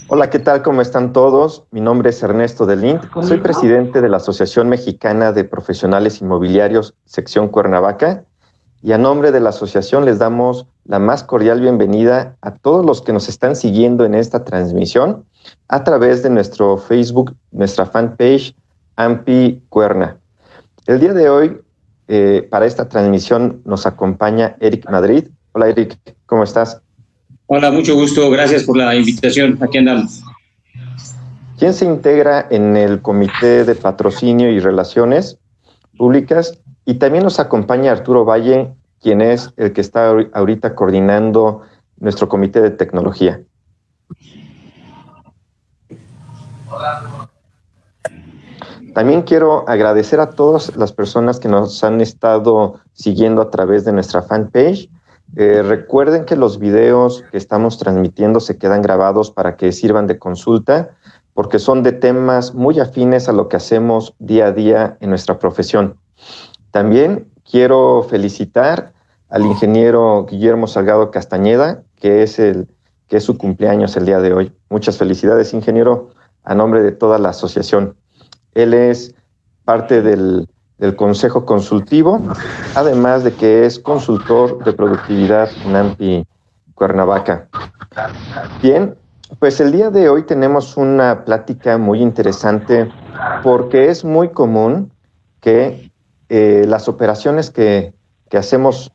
Hola, ¿qué tal? ¿Cómo están todos? Mi nombre es Ernesto Delint, soy presidente de la Asociación Mexicana de Profesionales Inmobiliarios, sección Cuernavaca, y a nombre de la asociación les damos la más cordial bienvenida a todos los que nos están siguiendo en esta transmisión a través de nuestro Facebook, nuestra fanpage AMPI Cuerna. El día de hoy, para esta transmisión, nos acompaña Eric Madrid. Hola, Eric, ¿cómo estás? Hola, mucho gusto. Gracias por la invitación. Aquí andamos. ¿Quién se integra en el Comité de Patrocinio y Relaciones Públicas? Y también nos acompaña Arturo Valle, quien es el que está ahorita coordinando nuestro Comité de Tecnología. También quiero agradecer a todas las personas que nos han estado siguiendo a través de nuestra fanpage. Recuerden que los videos que estamos transmitiendo se quedan grabados para que sirvan de consulta, porque son de temas muy afines a lo que hacemos día a día en nuestra profesión. También quiero felicitar al ingeniero Guillermo Salgado Castañeda, que es su cumpleaños el día de hoy. Muchas felicidades, ingeniero, a nombre de toda la asociación. Él es parte del Consejo Consultivo, además de que es consultor de productividad en AMPI Cuernavaca. Bien, pues el día de hoy tenemos una plática muy interesante porque es muy común que las operaciones que hacemos,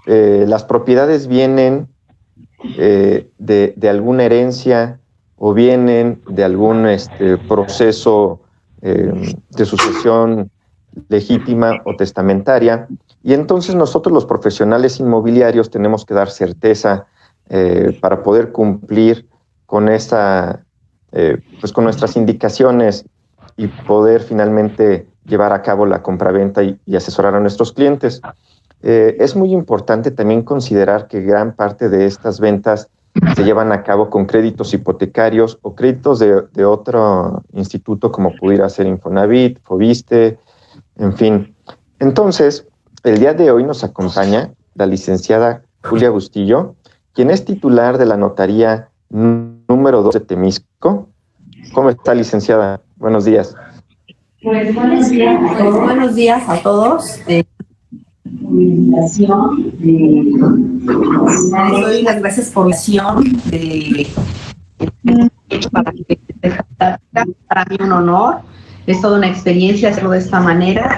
las propiedades vienen de alguna herencia o vienen de algún proceso de sucesión legítima o testamentaria, y entonces nosotros los profesionales inmobiliarios tenemos que dar certeza para poder cumplir con pues con nuestras indicaciones y poder finalmente llevar a cabo la compraventa y asesorar a nuestros clientes. Es muy importante también considerar que gran parte de estas ventas se llevan a cabo con créditos hipotecarios o créditos de otro instituto como pudiera ser Infonavit, Foviste, en fin. Entonces, el día de hoy nos acompaña la licenciada Julia Bustillo, quien es titular de la notaría número 2 de Temisco. ¿Cómo está, licenciada? Buenos días. Pues buenos días a todos. Les doy las gracias por la sesión para mí un honor, es toda una experiencia hacerlo de esta manera.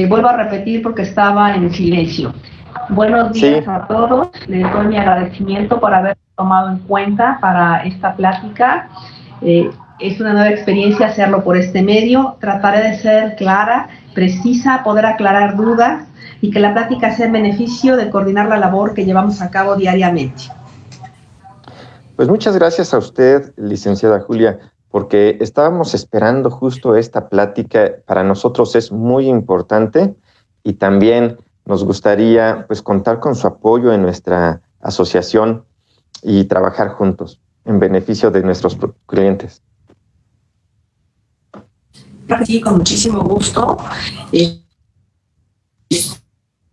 Vuelvo a repetir porque estaba en silencio. Buenos días a todos, les doy mi agradecimiento por haber tomado en cuenta para esta plática. Es una nueva experiencia hacerlo por este medio. Trataré de ser clara, precisa, poder aclarar dudas y que la plática sea en beneficio de coordinar la labor que llevamos a cabo diariamente. Pues muchas gracias a usted, licenciada Julia, porque estábamos esperando justo esta plática. Para nosotros es muy importante y también nos gustaría pues contar con su apoyo en nuestra asociación y trabajar juntos en beneficio de nuestros clientes. Sí, con muchísimo gusto.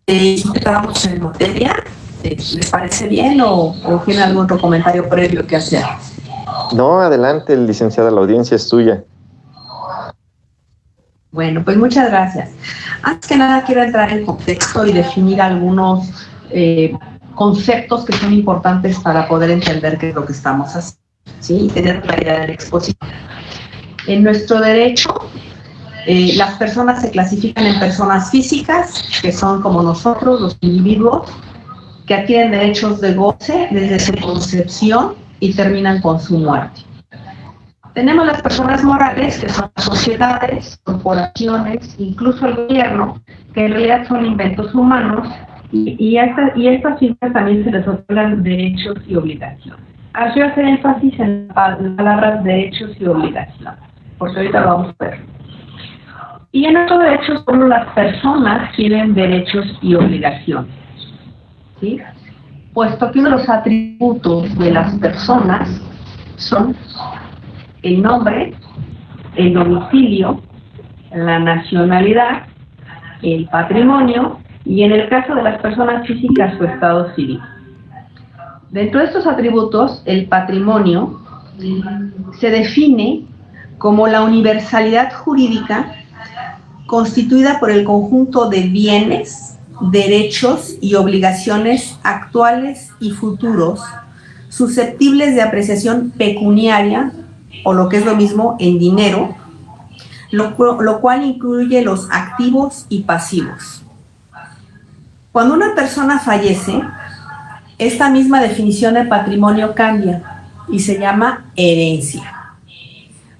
Estamos en materia. ¿Les parece bien o tiene algún otro comentario previo que hacer? No, adelante, licenciada, la audiencia es suya. Bueno, pues muchas gracias. Antes que nada quiero entrar en contexto y definir algunos conceptos que son importantes para poder entender qué es lo que estamos haciendo, ¿sí? Y tener claridad de la exposición. En nuestro derecho, las personas se clasifican en personas físicas, que son como nosotros, los individuos, que adquieren derechos de goce desde su concepción y terminan con su muerte. Tenemos las personas morales, que son las sociedades, corporaciones, incluso el gobierno, que en realidad son inventos humanos, y a estas figuras también se les otorgan derechos y obligaciones. Quiero hacer énfasis en las palabras derechos y obligaciones, porque ahorita lo vamos a ver. Y en estos derechos solo las personas tienen derechos y obligaciones, ¿sí? Puesto que uno de los atributos de las personas son el nombre, el domicilio, la nacionalidad, el patrimonio y, en el caso de las personas físicas, su estado civil. Dentro de estos atributos, el patrimonio se define como la universalidad jurídica constituida por el conjunto de bienes, derechos y obligaciones actuales y futuros susceptibles de apreciación pecuniaria, o lo que es lo mismo, en dinero, lo cual incluye los activos y pasivos. Cuando una persona fallece, esta misma definición de patrimonio cambia y se llama herencia.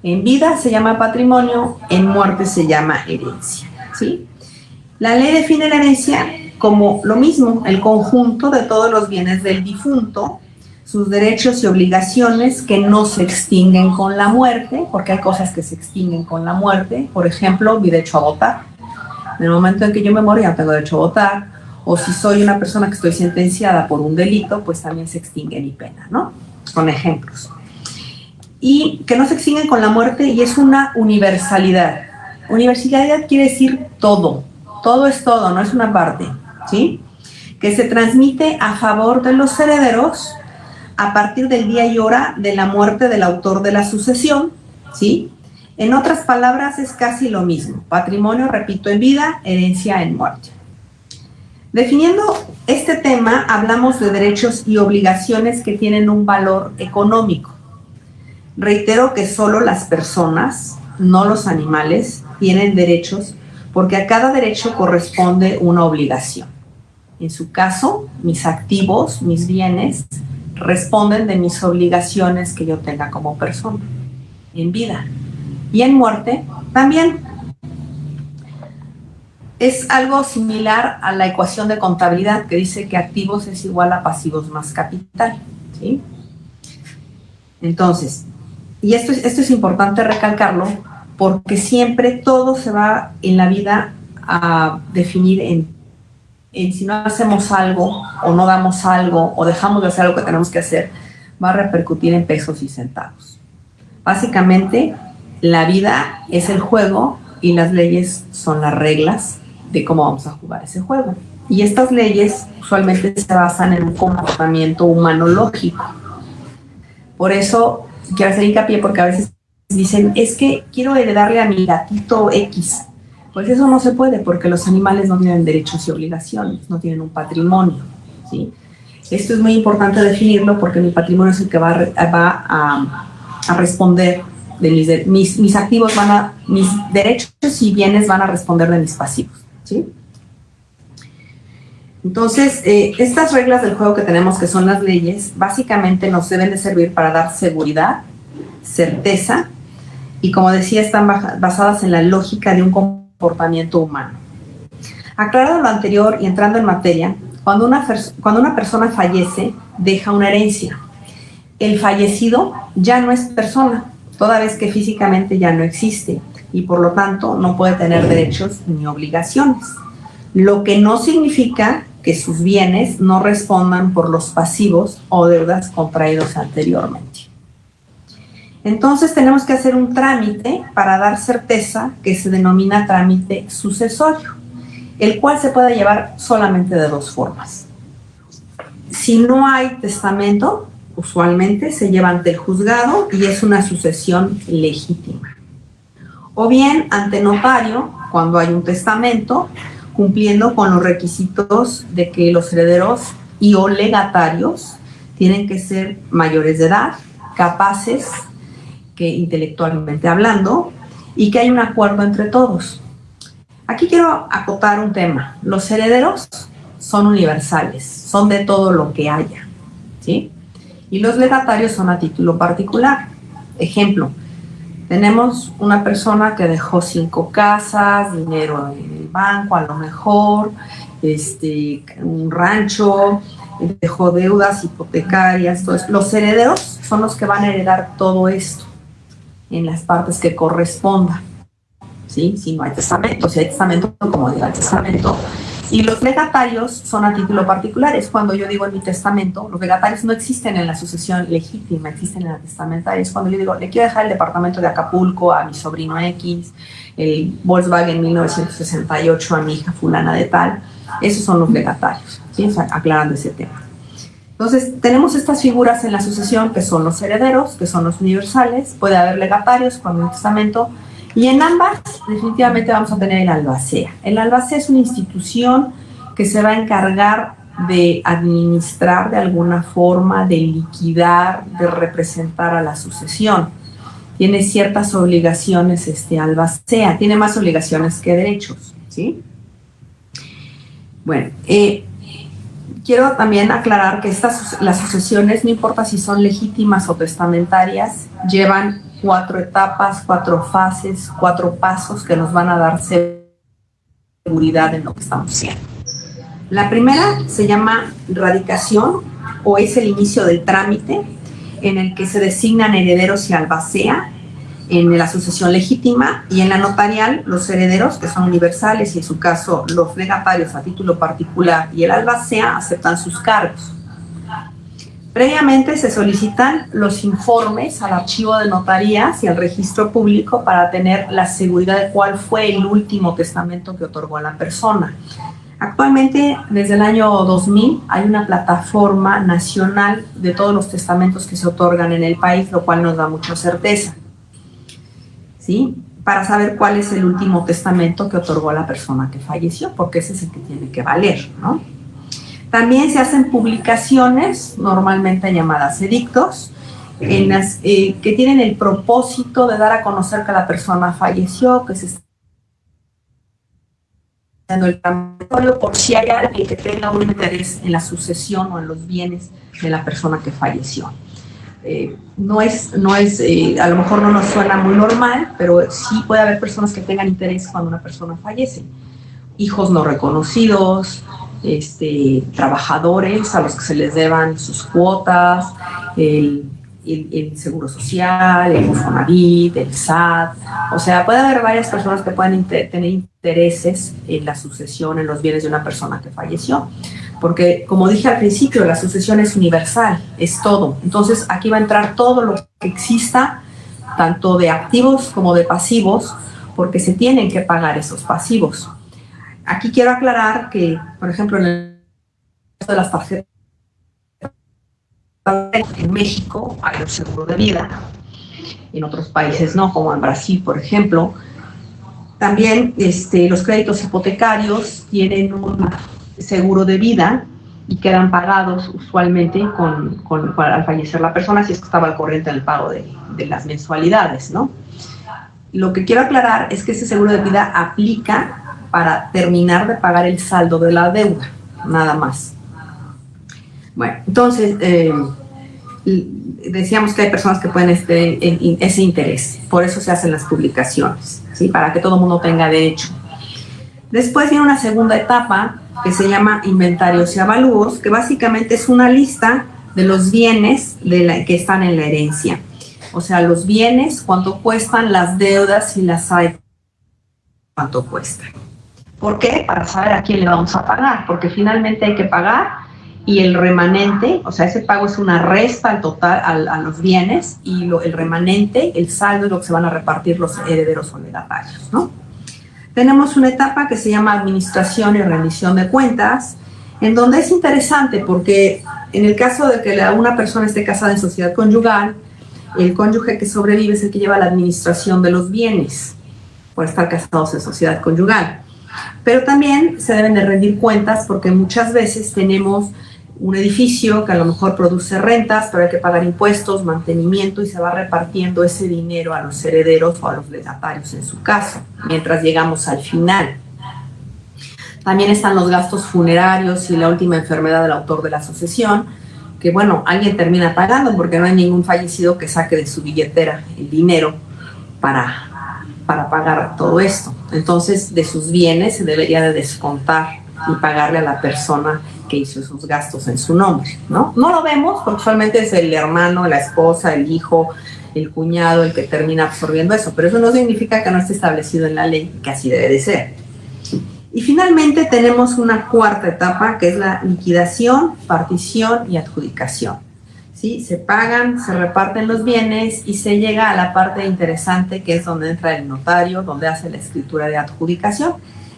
En vida se llama patrimonio, en muerte se llama herencia, ¿sí? La ley define la herencia como lo mismo, el conjunto de todos los bienes del difunto, sus derechos y obligaciones que no se extinguen con la muerte, porque hay cosas que se extinguen con la muerte. Por ejemplo, mi derecho a votar. En el momento en que yo me muero, ya no tengo derecho a votar. O si soy una persona que estoy sentenciada por un delito, pues también se extingue mi pena, ¿no? Con ejemplos. Y que no se extinguen con la muerte, y es una universalidad. Universalidad quiere decir todo. Todo es todo, no es una parte, ¿sí? Que se transmite a favor de los herederos a partir del día y hora de la muerte del autor de la sucesión, ¿sí? En otras palabras, es casi lo mismo. Patrimonio, repito, en vida, herencia en muerte. Definiendo este tema, hablamos de derechos y obligaciones que tienen un valor económico. Reitero que solo las personas, no los animales, tienen derechos, porque a cada derecho corresponde una obligación. En su caso, mis activos, mis bienes, responden de mis obligaciones que yo tenga como persona, en vida. Y en muerte, también. Es algo similar a la ecuación de contabilidad que dice que activos es igual a pasivos más capital, ¿sí? Entonces, y esto es importante recalcarlo, porque siempre todo se va en la vida a definir en si no hacemos algo, o no damos algo, o dejamos de hacer algo que tenemos que hacer, va a repercutir en pesos y centavos. Básicamente, la vida es el juego y las leyes son las reglas de cómo vamos a jugar ese juego. Y estas leyes usualmente se basan en un comportamiento humano lógico. Por eso quiero hacer hincapié, porque a veces dicen, es que quiero heredarle a mi gatito X. Pues eso no se puede, porque los animales no tienen derechos y obligaciones, no tienen un patrimonio, ¿sí? Esto es muy importante definirlo, porque mi patrimonio es el que va a responder de mis activos, mis derechos y bienes van a responder de mis pasivos, ¿sí? Entonces, estas reglas del juego que tenemos, que son las leyes, básicamente nos deben de servir para dar seguridad, certeza, y como decía, están basadas en la lógica de un comportamiento humano. Aclarado lo anterior y entrando en materia, cuando una persona fallece, deja una herencia. El fallecido ya no es persona, toda vez que físicamente ya no existe, y por lo tanto no puede tener derechos ni obligaciones, lo que no significa que sus bienes no respondan por los pasivos o deudas contraídos anteriormente. Entonces tenemos que hacer un trámite para dar certeza, que se denomina trámite sucesorio, el cual se puede llevar solamente de dos formas. Si no hay testamento, usualmente se lleva ante el juzgado y es una sucesión legítima. O bien ante notario, cuando hay un testamento, cumpliendo con los requisitos de que los herederos y o legatarios tienen que ser mayores de edad, capaces que intelectualmente hablando, y que hay un acuerdo entre todos. Aquí quiero acotar un tema. Los herederos son universales, son de todo lo que haya, ¿sí? Y los legatarios son a título particular. Ejemplo, tenemos una persona que dejó 5 casas, dinero en el banco a lo mejor, un rancho, dejó deudas hipotecarias, todo eso. Los herederos son los que van a heredar todo esto en las partes que correspondan, ¿sí? Si no hay testamento, si hay testamento, como diga el testamento, Y los legatarios son a título particular. Es cuando yo digo en mi testamento, los legatarios no existen en la sucesión legítima, existen en la testamentaria. Es cuando yo digo, le quiero dejar el departamento de Acapulco a mi sobrino X, el Volkswagen 1968 a mi hija fulana de tal. Esos son los legatarios, ¿sí? O sea, aclarando ese tema. Entonces, tenemos estas figuras en la sucesión que son los herederos, que son los universales. Puede haber legatarios cuando hay un testamento. Y en ambas, definitivamente vamos a tener el albacea. El albacea es una institución que se va a encargar de administrar de alguna forma, de liquidar, de representar a la sucesión. Tiene ciertas obligaciones albacea, tiene más obligaciones que derechos, ¿sí? Bueno, quiero también aclarar que las sucesiones, no importa si son legítimas o testamentarias, llevan 4 etapas, 4 fases, 4 pasos que nos van a dar seguridad en lo que estamos haciendo. La primera se llama radicación, o es el inicio del trámite en el que se designan herederos y albacea en la sucesión legítima, y en la notarial los herederos, que son universales, y en su caso los legatarios a título particular y el albacea, aceptan sus cargos. Previamente se solicitan los informes al archivo de notarías y al registro público para tener la seguridad de cuál fue el último testamento que otorgó a la persona. Actualmente, desde el año 2000, hay una plataforma nacional de todos los testamentos que se otorgan en el país, lo cual nos da mucha certeza, ¿sí? Para saber cuál es el último testamento que otorgó a la persona que falleció, porque ese es el que tiene que valer, ¿no? También se hacen publicaciones, normalmente llamadas edictos, en las, que tienen el propósito de dar a conocer que la persona falleció, que se está dando el transitorio, por si hay alguien que tenga un interés en la sucesión o en los bienes de la persona que falleció. A lo mejor no nos suena muy normal, pero sí puede haber personas que tengan interés cuando una persona fallece. Hijos no reconocidos, trabajadores a los que se les deban sus cuotas, el Seguro Social, el Infonavit, el SAT. O sea, puede haber varias personas que pueden tener intereses en la sucesión, en los bienes de una persona que falleció. Porque, como dije al principio, la sucesión es universal, es todo. Entonces, aquí va a entrar todo lo que exista, tanto de activos como de pasivos, porque se tienen que pagar esos pasivos. Aquí quiero aclarar que, por ejemplo, en el caso de las tarjetas en México hay un seguro de vida, en otros países no, como en Brasil, por ejemplo. También los créditos hipotecarios tienen un seguro de vida y quedan pagados usualmente al fallecer la persona, si es que estaba al corriente en el pago de las mensualidades, ¿no? Lo que quiero aclarar es que ese seguro de vida aplica para terminar de pagar el saldo de la deuda, nada más. Bueno, entonces, decíamos que hay personas que pueden tener ese interés, por eso se hacen las publicaciones, ¿sí? Para que todo el mundo tenga derecho. Después viene una segunda etapa que se llama inventarios y avalúos, que básicamente es una lista de los bienes que están en la herencia. O sea, los bienes, cuánto cuestan, las deudas y las hay, cuánto cuestan. ¿Por qué? Para saber a quién le vamos a pagar, porque finalmente hay que pagar y el remanente, o sea, ese pago es una resta al total a los bienes y el remanente, el saldo, es lo que se van a repartir los herederos o legatarios, ¿no? Tenemos una etapa que se llama administración y rendición de cuentas, en donde es interesante porque en el caso de que una persona esté casada en sociedad conyugal, el cónyuge que sobrevive es el que lleva la administración de los bienes por estar casados en sociedad conyugal. Pero también se deben de rendir cuentas porque muchas veces tenemos un edificio que a lo mejor produce rentas, pero hay que pagar impuestos, mantenimiento y se va repartiendo ese dinero a los herederos o a los legatarios en su caso, mientras llegamos al final. También están los gastos funerarios y la última enfermedad del autor de la sucesión, que bueno, alguien termina pagando porque no hay ningún fallecido que saque de su billetera el dinero para pagar todo esto. Entonces, de sus bienes se debería de descontar y pagarle a la persona que hizo esos gastos en su nombre, ¿no? No lo vemos porque usualmente es el hermano, la esposa, el hijo, el cuñado el que termina absorbiendo eso, pero eso no significa que no esté establecido en la ley que así debe de ser. Y finalmente tenemos una cuarta etapa, que es la liquidación, partición y adjudicación. ¿Sí? Se pagan, se reparten los bienes y se llega a la parte interesante, que es donde entra el notario, donde hace la escritura de adjudicación.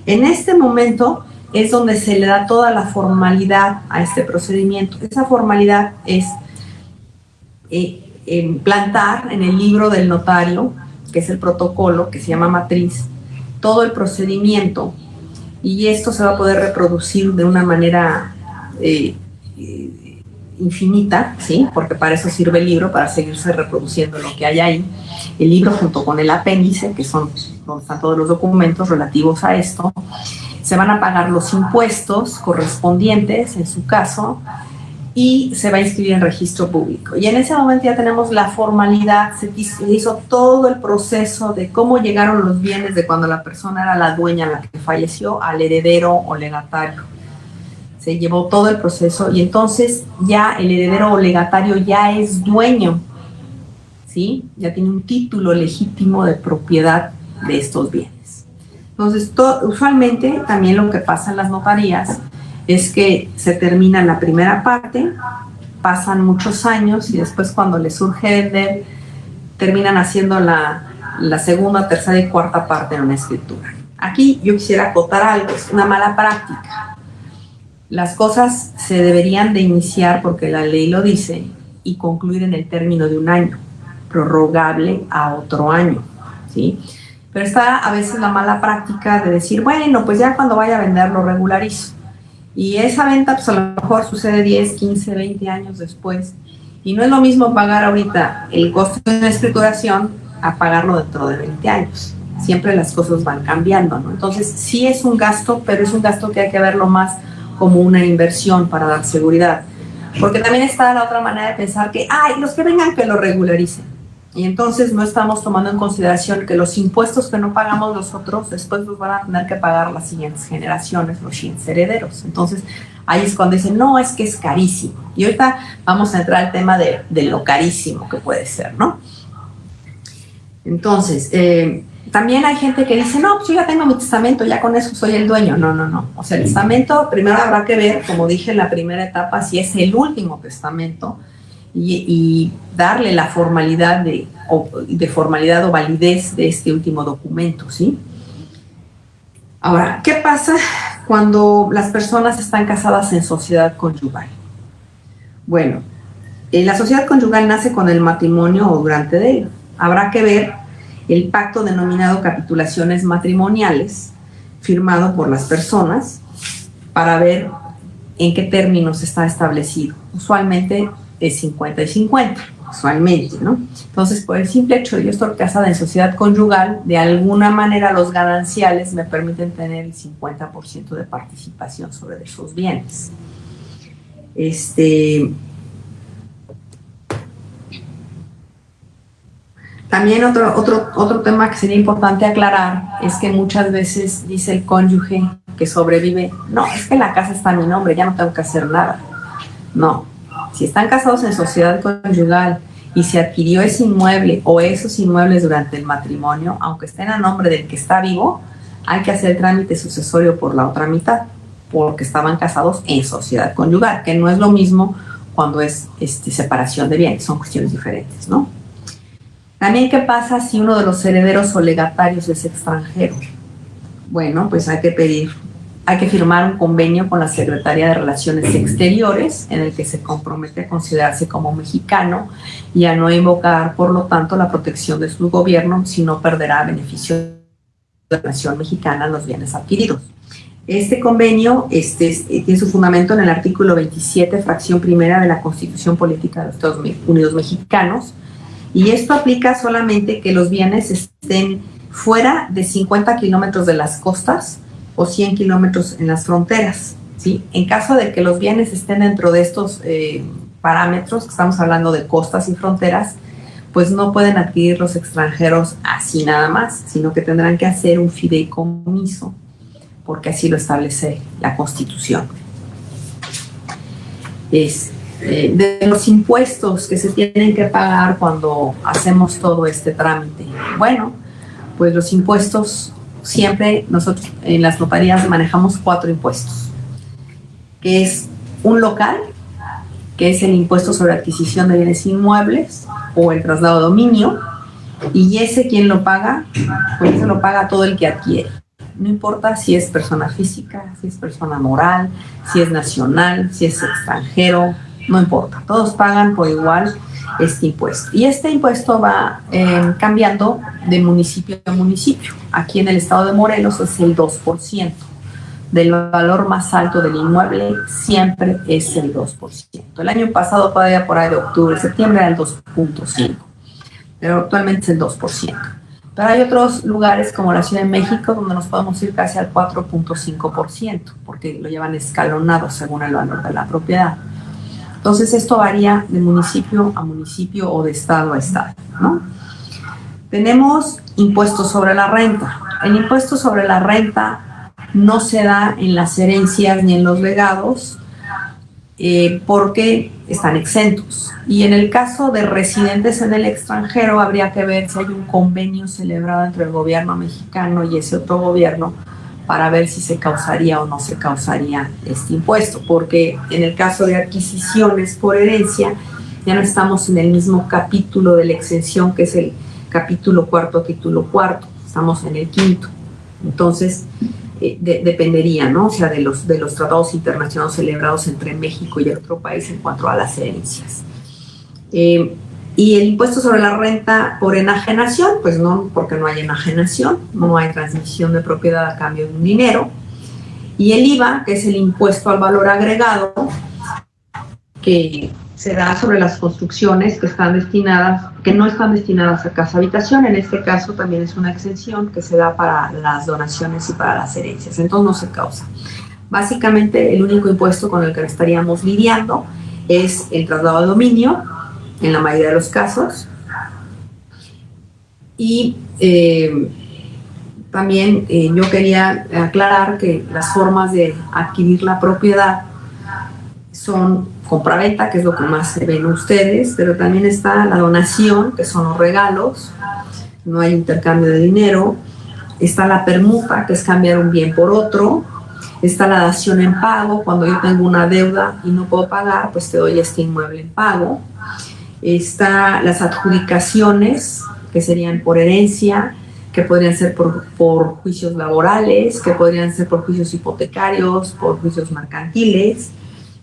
En este momento es donde se le da toda la formalidad a este procedimiento. Esa formalidad es plantar en el libro del notario, que es el protocolo, que se llama matriz, todo el procedimiento, y esto se va a poder reproducir de una manera infinita, ¿sí? Porque para eso sirve el libro, para seguirse reproduciendo lo que hay ahí. El libro junto con el apéndice, que son donde están todos los documentos relativos a esto. Se van a pagar los impuestos correspondientes, en su caso, y se va a inscribir en registro público. Y en ese momento ya tenemos la formalidad, se hizo todo el proceso de cómo llegaron los bienes de cuando la persona era la dueña, la que falleció, al heredero o legatario. Se llevó todo el proceso y entonces ya el heredero o legatario ya es dueño, ¿sí? Ya tiene un título legítimo de propiedad de estos bienes. Entonces, usualmente también lo que pasa en las notarías es que se termina la primera parte, pasan muchos años y después cuando les surge vender, terminan haciendo la segunda, tercera y cuarta parte en una escritura. Aquí yo quisiera acotar algo, es una mala práctica. Las cosas se deberían de iniciar, porque la ley lo dice, y concluir en el término de un año, prorrogable a otro año, ¿sí? Pero está a veces la mala práctica de decir, bueno, pues ya cuando vaya a vender lo regularizo. Y esa venta pues a lo mejor sucede 10, 15, 20 años después. Y no es lo mismo pagar ahorita el costo de una escrituración a pagarlo dentro de 20 años. Siempre las cosas van cambiando, ¿no? Entonces sí es un gasto, pero es un gasto que hay que verlo más como una inversión para dar seguridad. Porque también está la otra manera de pensar que, ay, los que vengan que lo regularicen. Y entonces no estamos tomando en consideración que los impuestos que no pagamos nosotros, después los van a tener que pagar las siguientes generaciones, los siguientes herederos. Entonces, ahí es cuando dicen, no, es que es carísimo. Y ahorita vamos a entrar al tema de lo carísimo que puede ser, ¿no? Entonces, también hay gente que dice, no, pues yo ya tengo mi testamento, ya con eso soy el dueño. No, no, no. O sea, el testamento, primero habrá que ver, como dije en la primera etapa, si es el último testamento, y darle la formalidad de formalidad o validez de este último documento, ¿sí? Ahora, ¿qué pasa cuando las personas están casadas en sociedad conyugal? Bueno, la sociedad conyugal nace con el matrimonio o durante de él. Habrá que ver el pacto denominado capitulaciones matrimoniales, firmado por las personas, para ver en qué términos está establecido. Usualmente es 50 y 50, usualmente, ¿no? Entonces, por el simple hecho de yo estar casada en sociedad conyugal, de alguna manera los gananciales me permiten tener el 50% de participación sobre esos bienes. También otro tema que sería importante aclarar es que muchas veces dice el cónyuge que sobrevive, no, es que la casa está a mi nombre, ya no tengo que hacer nada. No. Si están casados en sociedad conyugal y se adquirió ese inmueble o esos inmuebles durante el matrimonio, aunque estén a nombre del que está vivo, hay que hacer el trámite sucesorio por la otra mitad, porque estaban casados en sociedad conyugal, que no es lo mismo cuando es separación de bienes, son cuestiones diferentes, ¿no? También, ¿qué pasa si uno de los herederos o legatarios es extranjero? Bueno, pues hay que firmar un convenio con la Secretaría de Relaciones Exteriores en el que se compromete a considerarse como mexicano y a no invocar, por lo tanto, la protección de su gobierno, si no perderá beneficio de la nación mexicana en los bienes adquiridos. Este convenio tiene su fundamento en el artículo 27, fracción primera de la Constitución Política de los Estados Unidos Mexicanos, y esto aplica solamente que los bienes estén fuera de 50 kilómetros de las costas o 100 kilómetros en las fronteras, ¿sí? En caso de que los bienes estén dentro de estos parámetros, que estamos hablando de costas y fronteras, pues no pueden adquirir los extranjeros así nada más, sino que tendrán que hacer un fideicomiso, porque así lo establece la Constitución. De los impuestos que se tienen que pagar cuando hacemos todo este trámite, bueno, pues los impuestos siempre nosotros en las notarías manejamos 4 impuestos, que es un local, que es el impuesto sobre adquisición de bienes inmuebles o el traslado de dominio, y ese, ¿quién lo paga? Pues eso lo paga todo el que adquiere. No importa si es persona física, si es persona moral, si es nacional, si es extranjero, no importa. Todos pagan por igual este impuesto. Y este impuesto va cambiando de municipio a municipio. Aquí en el estado de Morelos es el 2%. Del valor más alto del inmueble siempre es el 2%. El año pasado, todavía por ahí de octubre, septiembre, era el 2.5%. Pero actualmente es el 2%. Pero hay otros lugares como la Ciudad de México donde nos podemos ir casi al 4.5%, porque lo llevan escalonado según el valor de la propiedad. Entonces esto varía de municipio a municipio o de estado a estado, ¿no? Tenemos impuestos sobre la renta. El impuesto sobre la renta no se da en las herencias ni en los legados, porque están exentos. Y en el caso de residentes en el extranjero, habría que ver si hay un convenio celebrado entre el gobierno mexicano y ese otro gobierno para ver si se causaría o no se causaría este impuesto, porque en el caso de adquisiciones por herencia ya no estamos en el mismo capítulo de la exención, que es el capítulo cuarto, título cuarto, estamos en el quinto. Entonces dependería, ¿no? O sea, de los tratados internacionales celebrados entre México y otro país en cuanto a las herencias. Y el impuesto sobre la renta por enajenación, pues no, porque no hay enajenación, no hay transmisión de propiedad a cambio de un dinero. Y el IVA, que es el impuesto al valor agregado, que se da sobre las construcciones que no están destinadas a casa habitación. En este caso también es una exención que se da para las donaciones y para las herencias, entonces no se causa. Básicamente el único impuesto con el que estaríamos lidiando es el traslado de dominio, en la mayoría de los casos, y también yo quería aclarar que las formas de adquirir la propiedad son compraventa, que es lo que más se ven ustedes, pero también está la donación, que son los regalos, no hay intercambio de dinero, está la permuta, que es cambiar un bien por otro, está la dación en pago, cuando yo tengo una deuda y no puedo pagar, pues te doy este inmueble en pago. Está las adjudicaciones, que serían por herencia, que podrían ser por juicios laborales, que podrían ser por juicios hipotecarios, por juicios mercantiles.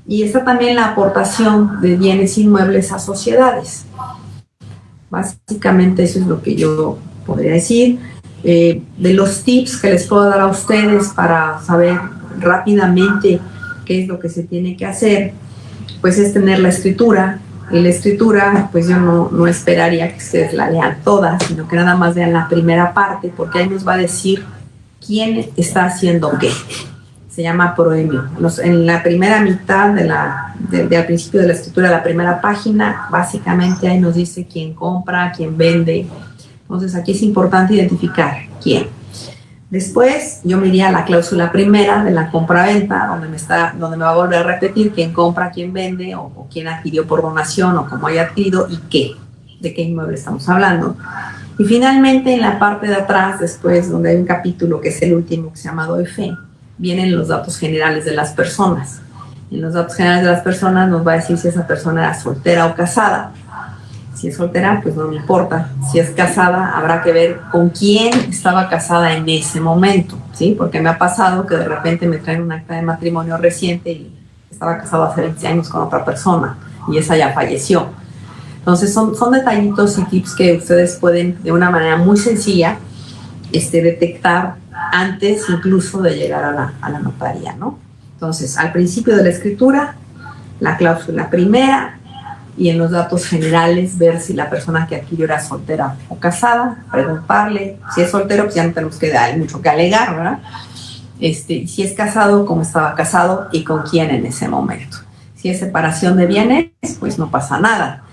Y está también la aportación de bienes inmuebles a sociedades. Básicamente eso es lo que yo podría decir. De los tips que les puedo dar a ustedes para saber rápidamente qué es lo que se tiene que hacer, pues es tener la escritura. Y la escritura, pues yo no esperaría que ustedes la lean toda, sino que nada más vean la primera parte, porque ahí nos va a decir quién está haciendo qué. Se llama proemio. En la primera mitad al principio de la escritura, la primera página, básicamente ahí nos dice quién compra, quién vende. Entonces aquí es importante identificar quién. Después yo me iría a la cláusula primera de la compra-venta, donde me va a volver a repetir quién compra, quién vende, o quién adquirió por donación, o cómo haya adquirido y qué, de qué inmueble estamos hablando. Y finalmente en la parte de atrás, después donde hay un capítulo que es el último, que se llama Doy Fe, vienen los datos generales de las personas. En los datos generales de las personas nos va a decir si esa persona era soltera o casada. Si es soltera, pues no me importa. Si es casada, habrá que ver con quién estaba casada en ese momento, ¿sí? Porque me ha pasado que de repente me traen un acta de matrimonio reciente y estaba casado hace 20 años con otra persona y esa ya falleció. Entonces son detallitos y tips que ustedes pueden de una manera muy sencilla detectar antes incluso de llegar a la notaría, ¿no? Entonces, al principio de la escritura, la cláusula primera, y en los datos generales ver si la persona que adquirió era soltera o casada, preguntarle. Si es soltero, pues ya no tenemos que dar mucho que alegar, ¿verdad? Si es casado, cómo estaba casado y con quién en ese momento. Si es separación de bienes, pues no pasa nada.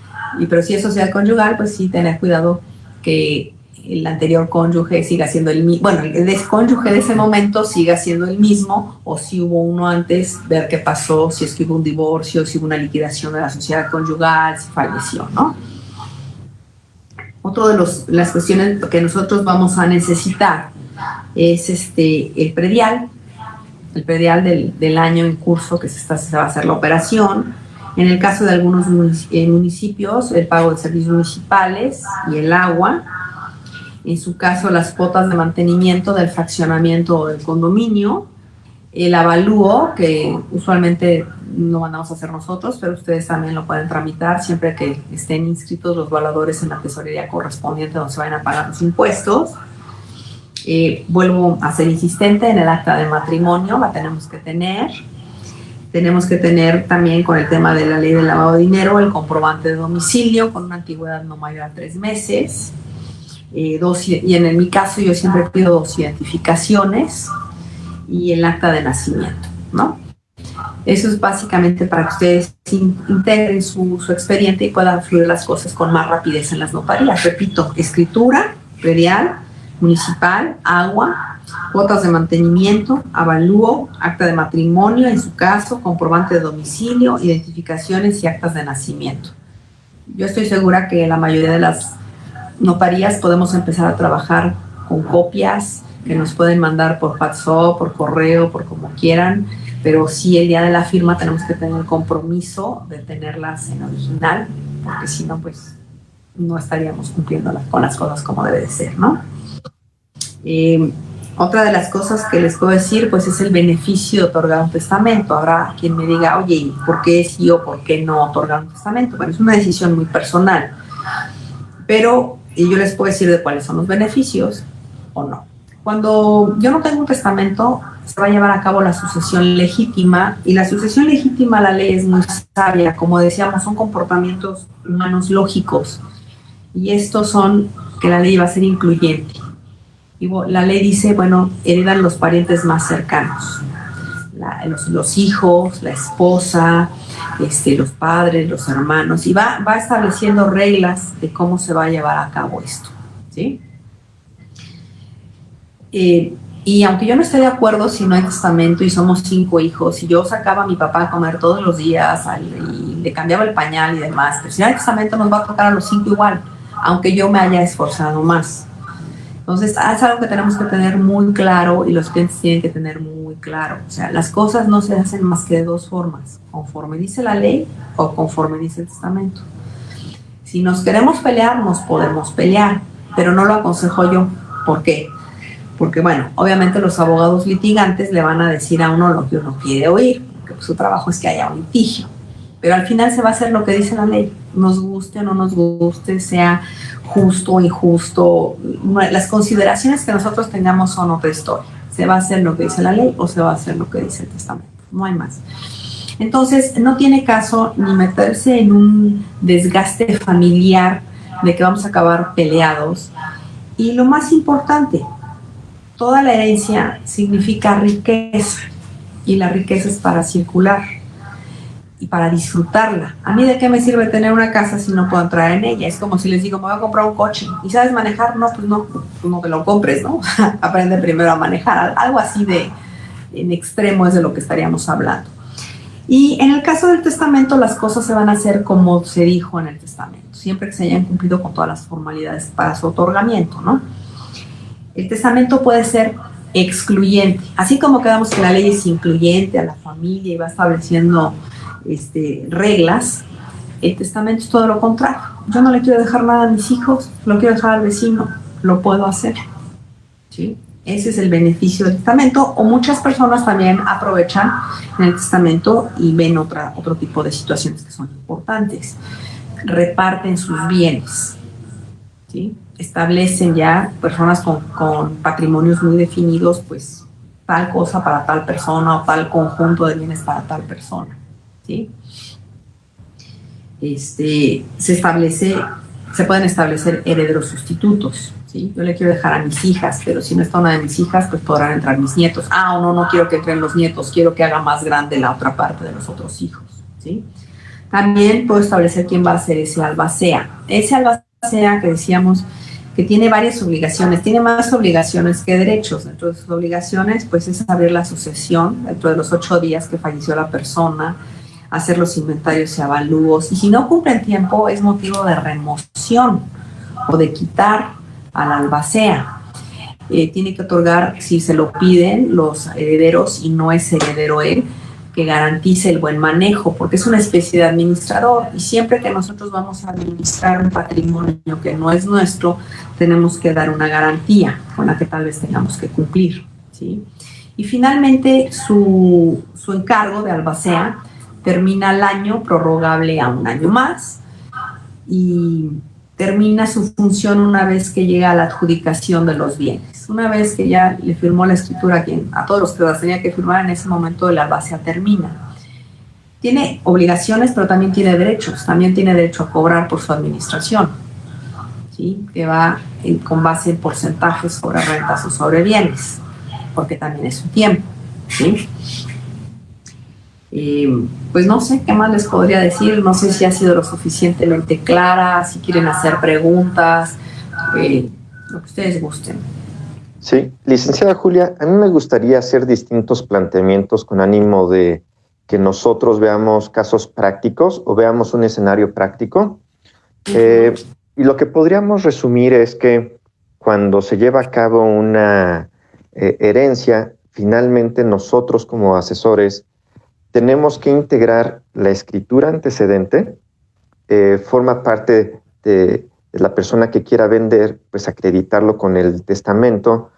Pero si es sociedad conyugal, pues sí tener cuidado que el anterior cónyuge siga siendo el mismo, bueno, el cónyuge de ese momento siga siendo el mismo, o si hubo uno antes, ver qué pasó, si es que hubo un divorcio, si hubo una liquidación de la sociedad conyugal, si falleció, ¿no? Otro de las cuestiones que nosotros vamos a necesitar es el predial del año en curso que se va a hacer la operación. En el caso de algunos municipios, el pago de servicios municipales y el agua. En su caso, las cuotas de mantenimiento del fraccionamiento o del condominio. El avalúo, que usualmente no mandamos a hacer nosotros, pero ustedes también lo pueden tramitar siempre que estén inscritos los valuadores en la tesorería correspondiente donde se vayan a pagar los impuestos. Vuelvo a ser insistente en el acta de matrimonio, la tenemos que tener. Tenemos que tener también, con el tema de la ley del lavado de dinero, el comprobante de domicilio con una antigüedad no mayor a 3 meses. Y en mi caso yo siempre pido 2 identificaciones y el acta de nacimiento, ¿no? Eso es básicamente para que ustedes integren su expediente y puedan fluir las cosas con más rapidez en las notarías. Repito, escritura, predial, municipal, agua, cuotas de mantenimiento, avalúo, acta de matrimonio, en su caso, comprobante de domicilio, identificaciones y actas de nacimiento. Yo estoy segura que la mayoría de las notarías podemos empezar a trabajar con copias que nos pueden mandar por WhatsApp, por correo, por como quieran, pero sí el día de la firma tenemos que tener el compromiso de tenerlas en original, porque si no, pues no estaríamos cumpliendo con las cosas como debe de ser, ¿no? Otra de las cosas que les puedo decir, pues, es el beneficio de otorgar un testamento. Habrá quien me diga, oye, ¿y por qué sí o por qué no otorgar un testamento? Bueno, es una decisión muy personal, pero yo les puedo decir de cuáles son los beneficios o no. Cuando yo no tengo un testamento, se va a llevar a cabo la sucesión legítima, y la sucesión legítima, la ley es muy sabia, como decíamos, son comportamientos humanos lógicos, y estos son que la ley va a ser incluyente. Y la ley dice, bueno, heredan los parientes más cercanos, los hijos, la esposa, los padres, los hermanos, y va estableciendo reglas de cómo se va a llevar a cabo esto, ¿sí? Y aunque yo no esté de acuerdo si no hay testamento y somos 5 hijos, y yo sacaba a mi papá a comer todos los días y le cambiaba el pañal y demás, pero si no hay testamento nos va a tocar a los 5 igual, aunque yo me haya esforzado más. Entonces, es algo que tenemos que tener muy claro, y los clientes tienen que tener muy claro. O sea, las cosas no se hacen más que de 2 formas, conforme dice la ley o conforme dice el testamento. Si nos queremos pelear, nos podemos pelear, pero no lo aconsejo yo. ¿Por qué? Porque, bueno, obviamente los abogados litigantes le van a decir a uno lo que uno quiere oír, porque su trabajo es que haya un litigio. Pero al final se va a hacer lo que dice la ley, nos guste o no nos guste, sea justo o injusto. Las consideraciones que nosotros tengamos son otra historia. Se va a hacer lo que dice la ley o se va a hacer lo que dice el testamento, no hay más. Entonces, no tiene caso ni meterse en un desgaste familiar de que vamos a acabar peleados. Y lo más importante, toda la herencia significa riqueza, y la riqueza es para circular y para disfrutarla. A mí, ¿de qué me sirve tener una casa si no puedo entrar en ella? Es como si les digo, me voy a comprar un coche, ¿y sabes manejar? No, pues no te lo compres, ¿no? Aprende primero a manejar. Algo así en extremo es de lo que estaríamos hablando. Y en el caso del testamento, las cosas se van a hacer como se dijo en el testamento, siempre que se hayan cumplido con todas las formalidades para su otorgamiento, ¿no? El testamento puede ser excluyente, así como quedamos que la ley es incluyente a la familia y va estableciendo reglas. El testamento es todo lo contrario. Yo no le quiero dejar nada a mis hijos, lo quiero dejar al vecino, lo puedo hacer, ¿sí? Ese es el beneficio del testamento. O muchas personas también aprovechan en el testamento y ven otro tipo de situaciones que son importantes. Reparten sus bienes, ¿sí? Establecen ya personas con patrimonios muy definidos, pues tal cosa para tal persona o tal conjunto de bienes para tal persona, ¿sí? Se pueden establecer herederos sustitutos, ¿sí? Yo le quiero dejar a mis hijas, pero si no está una de mis hijas, pues podrán entrar mis nietos. O no quiero que entren los nietos, quiero que haga más grande la otra parte de los otros hijos, ¿sí? También puedo establecer quién va a ser ese albacea. Ese albacea que decíamos que tiene varias obligaciones, tiene más obligaciones que derechos. Dentro de sus obligaciones, pues, es abrir la sucesión dentro de los 8 días que falleció la persona, hacer los inventarios y avalúos, y si no cumple el tiempo es motivo de remoción o de quitar al albacea. tiene que otorgar, si se lo piden los herederos y no es heredero él, que garantice el buen manejo, porque es una especie de administrador, y siempre que nosotros vamos a administrar un patrimonio que no es nuestro, tenemos que dar una garantía con la que tal vez tengamos que cumplir, ¿sí? Y finalmente su encargo de albacea termina al año, prorrogable a un año más, y termina su función una vez que llega a la adjudicación de los bienes. Una vez que ya le firmó la escritura a todos los que las tenía que firmar, en ese momento el albacea termina. Tiene obligaciones, pero también tiene derechos. También tiene derecho a cobrar por su administración, ¿sí? Que va con base en porcentajes sobre rentas o sobre bienes, porque también es su tiempo, ¿sí? Pues no sé qué más les podría decir, no sé si ha sido lo suficientemente clara, si quieren hacer preguntas, lo que ustedes gusten. Sí, licenciada Julia, a mí me gustaría hacer distintos planteamientos con ánimo de que nosotros veamos casos prácticos o veamos un escenario práctico. Y lo que podríamos resumir es que cuando se lleva a cabo una herencia, finalmente nosotros como asesores tenemos que integrar la escritura antecedente, forma parte de la persona que quiera vender, pues acreditarlo con el testamento,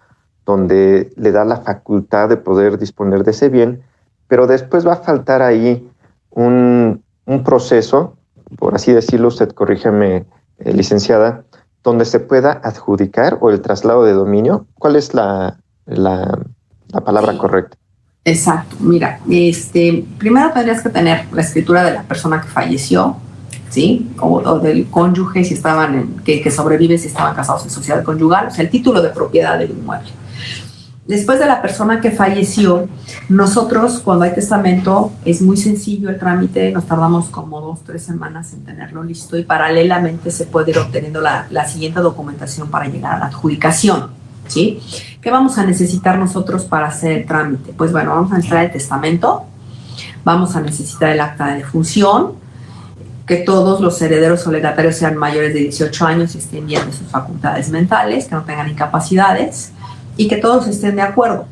donde le da la facultad de poder disponer de ese bien, pero después va a faltar ahí un proceso, por así decirlo, usted corrígeme, licenciada, donde se pueda adjudicar o el traslado de dominio. ¿Cuál es la palabra correcta? Exacto, mira, primero tendrías que tener la escritura de la persona que falleció, ¿sí? O del cónyuge si estaban que sobrevive si estaban casados en sociedad conyugal, o sea, el título de propiedad del inmueble. Después de la persona que falleció, nosotros cuando hay testamento es muy sencillo el trámite, nos tardamos como 2-3 semanas en tenerlo listo y paralelamente se puede ir obteniendo la siguiente documentación para llegar a la adjudicación, ¿sí? ¿Qué vamos a necesitar nosotros para hacer el trámite? Pues bueno, vamos a necesitar el testamento, vamos a necesitar el acta de defunción, que todos los herederos o legatarios sean mayores de 18 años y estén bien de sus facultades mentales, que no tengan incapacidades y que todos estén de acuerdo.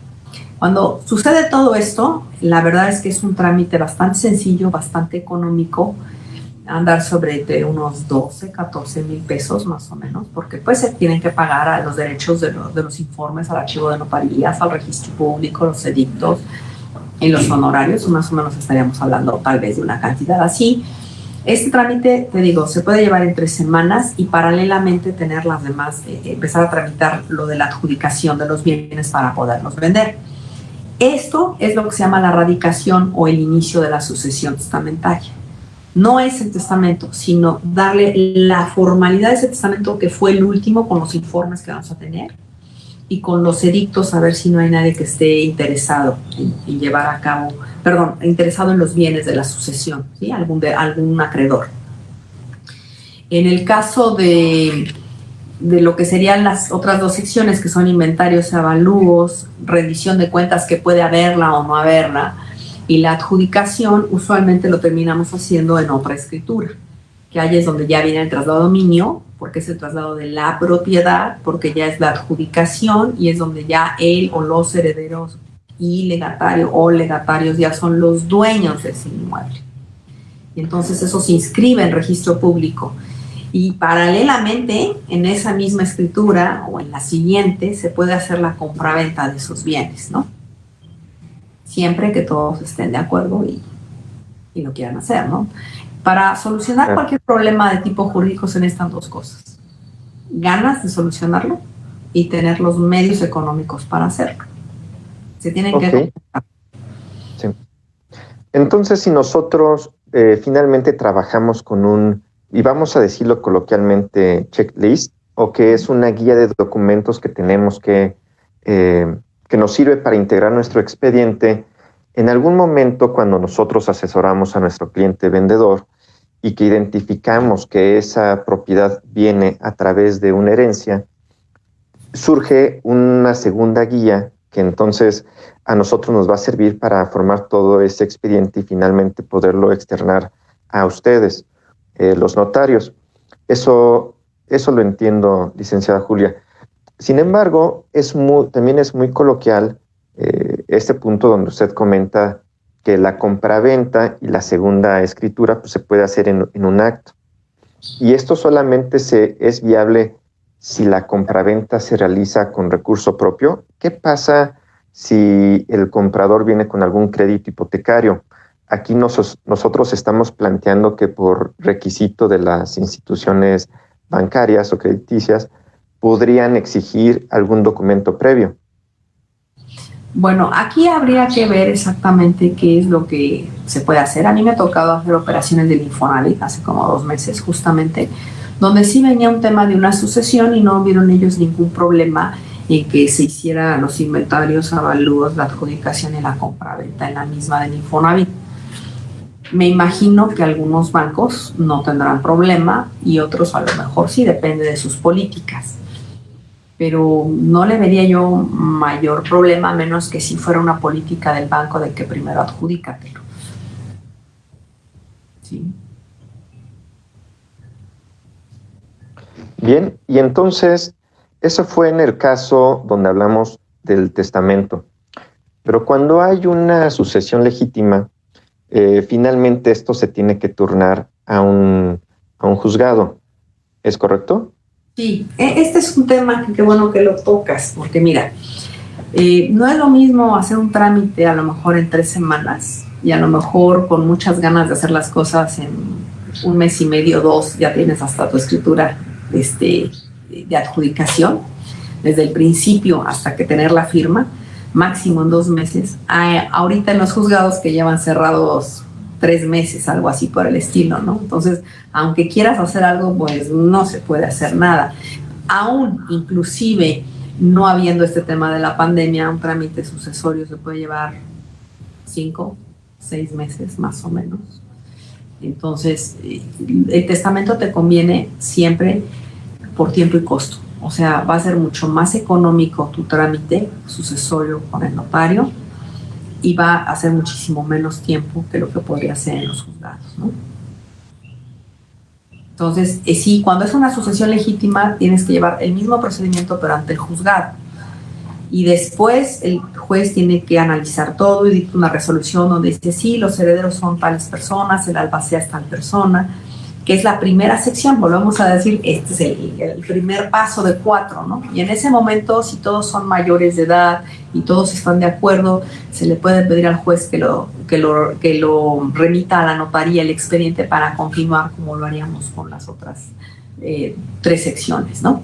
Cuando sucede todo esto, la verdad es que es un trámite bastante sencillo, bastante económico, andar sobre unos 12-14 mil pesos más o menos, porque pues se tienen que pagar a los derechos de los informes, al archivo de notarías, al registro público, los edictos y los honorarios, más o menos estaríamos hablando tal vez de una cantidad así. Este trámite, te digo, se puede llevar en 3 semanas y paralelamente tener las demás, empezar a tramitar lo de la adjudicación de los bienes para poderlos vender. Esto es lo que se llama la radicación o el inicio de la sucesión testamentaria. No es el testamento, sino darle la formalidad de ese testamento que fue el último con los informes que vamos a tener y con los edictos, a ver si no hay nadie que esté interesado en llevar a cabo, interesado en los bienes de la sucesión, ¿sí? Algún acreedor. En el caso de lo que serían las otras 2 secciones, que son inventarios y avalúos, rendición de cuentas que puede haberla o no haberla, y la adjudicación usualmente lo terminamos haciendo en otra escritura, que ahí es donde ya viene el traslado de dominio, porque es el traslado de la propiedad, porque ya es la adjudicación y es donde ya él o los herederos y legatario o legatarios ya son los dueños de ese inmueble. Y entonces eso se inscribe en registro público. Y paralelamente, en esa misma escritura o en la siguiente, se puede hacer la compraventa de esos bienes, ¿no? Siempre que todos estén de acuerdo y lo quieran hacer, ¿no? Para solucionar cualquier problema de tipo jurídico se necesitan 2 cosas. Ganas de solucionarlo y tener los medios económicos para hacerlo. Se tienen que... Sí. Entonces, si nosotros finalmente trabajamos con y vamos a decirlo coloquialmente, checklist, o que es una guía de documentos que tenemos que nos sirve para integrar nuestro expediente, en algún momento cuando nosotros asesoramos a nuestro cliente vendedor y que identificamos que esa propiedad viene a través de una herencia, surge una segunda guía que entonces a nosotros nos va a servir para formar todo ese expediente y finalmente poderlo externar a ustedes, los notarios. Eso lo entiendo, licenciada Julia. Sin embargo, también es muy coloquial este punto donde usted comenta que la compraventa y la segunda escritura pues, se puede hacer en un acto. Y esto solamente es viable si la compraventa se realiza con recurso propio. ¿Qué pasa si el comprador viene con algún crédito hipotecario? Aquí nosotros estamos planteando que por requisito de las instituciones bancarias o crediticias podrían exigir algún documento previo. Bueno, aquí habría que ver exactamente qué es lo que se puede hacer. A mí me ha tocado hacer operaciones del Infonavit hace como 2 meses justamente, donde sí venía un tema de una sucesión y no vieron ellos ningún problema en que se hiciera los inventarios, avalúos, la adjudicación y la compraventa en la misma del Infonavit. Me imagino que algunos bancos no tendrán problema y otros a lo mejor sí, depende de sus políticas. Pero no le vería yo mayor problema, a menos que si fuera una política del banco de que primero adjudícatelo. ¿Sí? Bien, y entonces, eso fue en el caso donde hablamos del testamento. Pero cuando hay una sucesión legítima, finalmente esto se tiene que turnar a un juzgado. ¿Es correcto? Sí, este es un tema que qué bueno que lo tocas, porque mira, no es lo mismo hacer un trámite a lo mejor en 3 semanas y a lo mejor con muchas ganas de hacer las cosas en 1 mes y medio, 2, ya tienes hasta tu escritura de adjudicación, desde el principio hasta que tener la firma, máximo en 2 meses. Ahorita en los juzgados que llevan cerrados 3 meses, algo así por el estilo, ¿no? Entonces, aunque quieras hacer algo, pues no se puede hacer nada. Aún, inclusive, no habiendo este tema de la pandemia, un trámite sucesorio se puede llevar 5, 6 meses más o menos. Entonces, el testamento te conviene siempre por tiempo y costo. O sea, va a ser mucho más económico tu trámite sucesorio con el notario y va a hacer muchísimo menos tiempo que lo que podría hacer en los juzgados, ¿no? Entonces, sí, cuando es una sucesión legítima, tienes que llevar el mismo procedimiento, pero ante el juzgado. Y después el juez tiene que analizar todo y dicta una resolución donde dice, sí, los herederos son tales personas, el albacea es tal persona, que es la primera sección, volvemos a decir, este es el primer paso de 4, ¿no? Y en ese momento, si todos son mayores de edad y todos están de acuerdo, se le puede pedir al juez que lo remita a la notaría el expediente para continuar como lo haríamos con las otras 3 secciones, ¿no?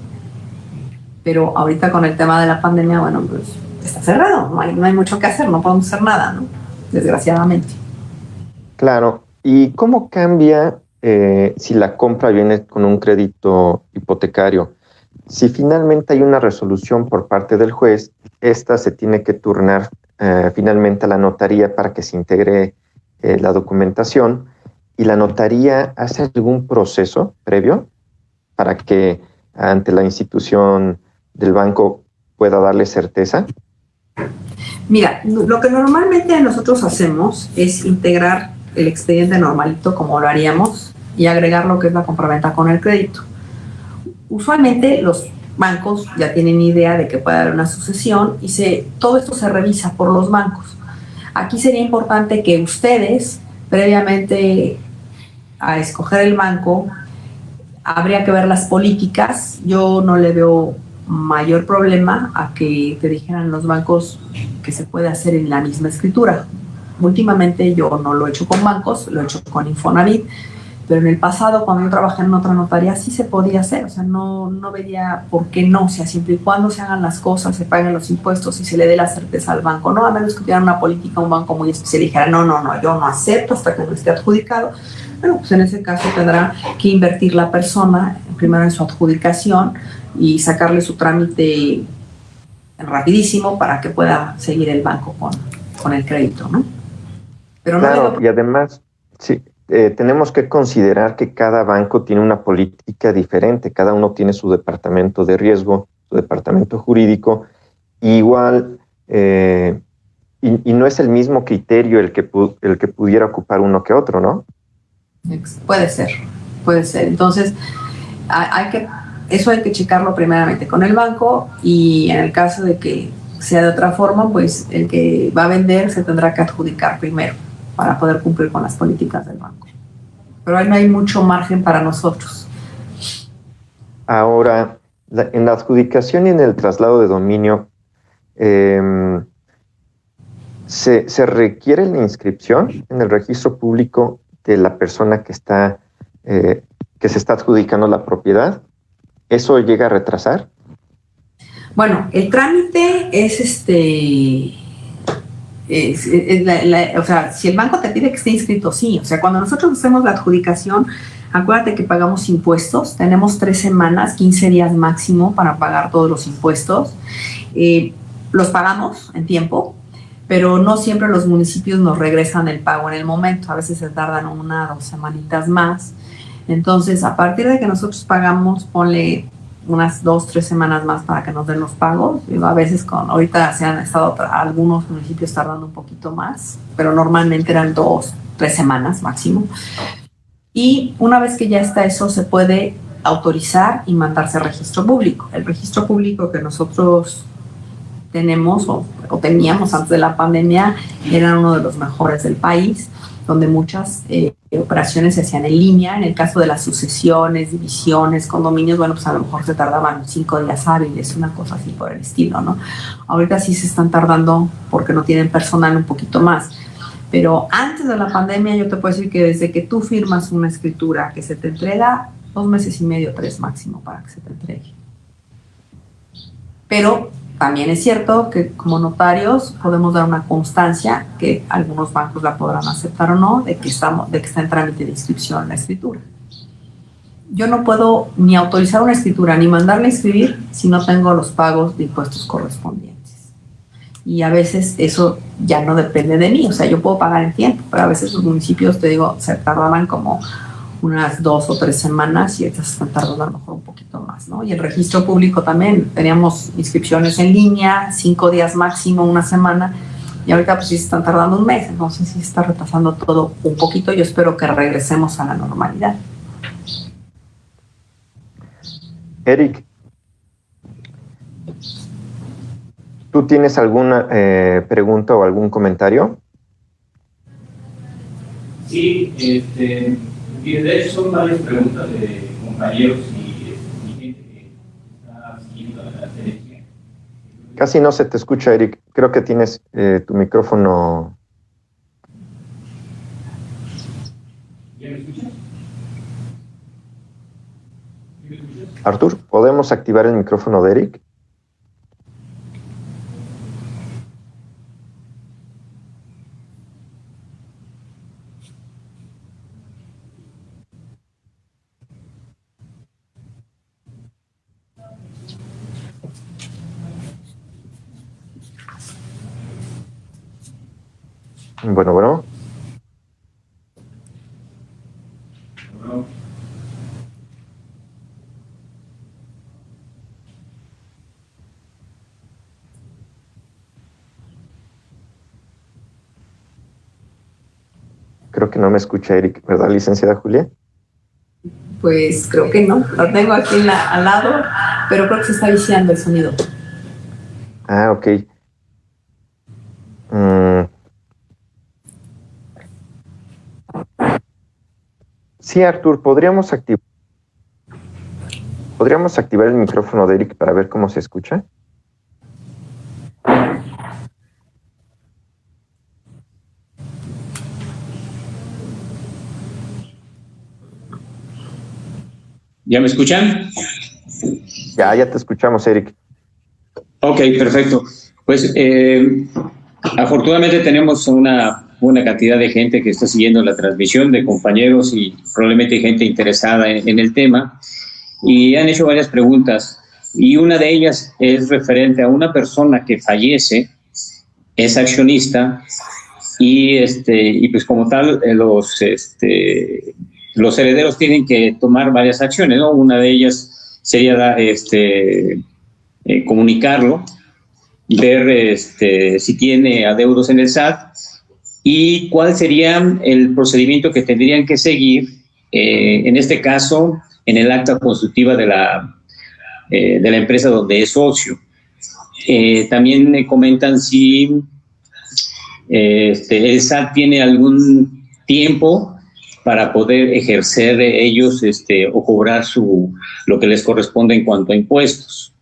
Pero ahorita con el tema de la pandemia, bueno, pues está cerrado, no hay mucho que hacer, no podemos hacer nada, ¿no? Desgraciadamente. Claro, ¿y cómo cambia si la compra viene con un crédito hipotecario? Si finalmente hay una resolución por parte del juez, esta se tiene que turnar finalmente a la notaría para que se integre la documentación, y la notaría hace algún proceso previo para que ante la institución del banco pueda darle certeza. Mira, lo que normalmente nosotros hacemos es integrar el expediente normalito como lo haríamos y agregar lo que es la compraventa con el crédito. Usualmente los bancos ya tienen idea de que puede haber una sucesión y todo esto se revisa por los bancos. Aquí sería importante que ustedes, previamente a escoger el banco, habría que ver las políticas. Yo no le veo mayor problema a que te dijeran los bancos que se puede hacer en la misma escritura. Últimamente yo no lo he hecho con bancos, lo he hecho con Infonavit, pero en el pasado, cuando yo trabajé en otra notaría, sí se podía hacer. O sea, no vería por qué no, o sea, siempre y cuando se hagan las cosas, se paguen los impuestos y se le dé la certeza al banco, no a menos que tuviera una política, un banco muy especial y dijera, no, yo no acepto hasta que no esté adjudicado. Bueno, pues en ese caso tendrá que invertir la persona primero en su adjudicación y sacarle su trámite rapidísimo para que pueda seguir el banco con el crédito, ¿no? Pero claro, y además, sí, tenemos que considerar que cada banco tiene una política diferente, cada uno tiene su departamento de riesgo, su departamento jurídico, igual, y no es el mismo criterio el que pudiera ocupar uno que otro, ¿no? Puede ser. Entonces, hay que eso hay que checarlo primeramente con el banco, y en el caso de que sea de otra forma, pues el que va a vender se tendrá que adjudicar primero para poder cumplir con las políticas del banco. Pero ahí no hay mucho margen para nosotros. Ahora, en la adjudicación y en el traslado de dominio, ¿se requiere la inscripción en el registro público de la persona que se está adjudicando la propiedad? ¿Eso llega a retrasar? Bueno, el trámite es o sea, si el banco te pide que esté inscrito, sí. O sea, cuando nosotros hacemos la adjudicación, acuérdate que pagamos impuestos. Tenemos 3 semanas, 15 días máximo para pagar todos los impuestos. Los pagamos en tiempo, pero no siempre los municipios nos regresan el pago en el momento. A veces se tardan 1 o 2 semanitas más. Entonces, a partir de que nosotros pagamos, ponle unas 2 o 3 semanas más para que nos den los pagos. Digo, a veces ahorita se han estado algunos municipios tardando un poquito más, pero normalmente eran 2 o 3 semanas máximo. Y una vez que ya está eso, se puede autorizar y mandarse a registro público. El registro público que nosotros tenemos o teníamos antes de la pandemia era uno de los mejores del país, donde muchas operaciones se hacían en línea. En el caso de las sucesiones, divisiones, condominios, bueno, pues a lo mejor se tardaban 5 días hábiles, una cosa así por el estilo, ¿no? Ahorita sí se están tardando porque no tienen personal un poquito más. Pero antes de la pandemia yo te puedo decir que desde que tú firmas una escritura que se te entrega, 2 meses y medio, 3 máximo para que se te entregue. Pero también es cierto que como notarios podemos dar una constancia, que algunos bancos la podrán aceptar o no, de que está en trámite de inscripción la escritura. Yo no puedo ni autorizar una escritura ni mandarla a inscribir si no tengo los pagos de impuestos correspondientes. Y a veces eso ya no depende de mí, o sea, yo puedo pagar en tiempo, pero a veces los municipios, te digo, se tardaban como unas 2 o 3 semanas y estas están tardando a lo mejor un poquito más, ¿no? Y el registro público también, teníamos inscripciones en línea, 5 días máximo, 1 semana, y ahorita pues sí se están tardando 1 mes, entonces sí se está retrasando todo un poquito. Yo espero que regresemos a la normalidad. Eric, ¿tú tienes alguna pregunta o algún comentario? Sí, y de hecho son varias preguntas de compañeros y gente que está siguiendo la selección. Casi no se te escucha, Eric. Creo que tienes tu micrófono. ¿Ya me escuchas? ¿Sí me escuchas? Artur, ¿podemos activar el micrófono de Eric? Bueno. Bueno. Creo que no me escucha Eric, ¿verdad, licenciada Julia? Pues creo que no, lo tengo aquí al lado, pero creo que se está viciando el sonido. Ah, ok. Sí, Artur, ¿podríamos activar el micrófono de Eric para ver cómo se escucha? ¿Ya me escuchan? Ya te escuchamos, Eric. Ok, perfecto. Pues afortunadamente tenemos una cantidad de gente que está siguiendo la transmisión, de compañeros y probablemente gente interesada en el tema, y han hecho varias preguntas, y una de ellas es referente a una persona que fallece, es accionista, y pues como tal los herederos tienen que tomar varias acciones, ¿no? Una de ellas sería comunicarlo, ver si tiene adeudos en el SAT y cuál sería el procedimiento que tendrían que seguir, en este caso, en el acta constitutiva de de la empresa donde es socio. También me comentan si el SAT tiene algún tiempo para poder ejercer ellos o cobrar lo que les corresponde en cuanto a impuestos.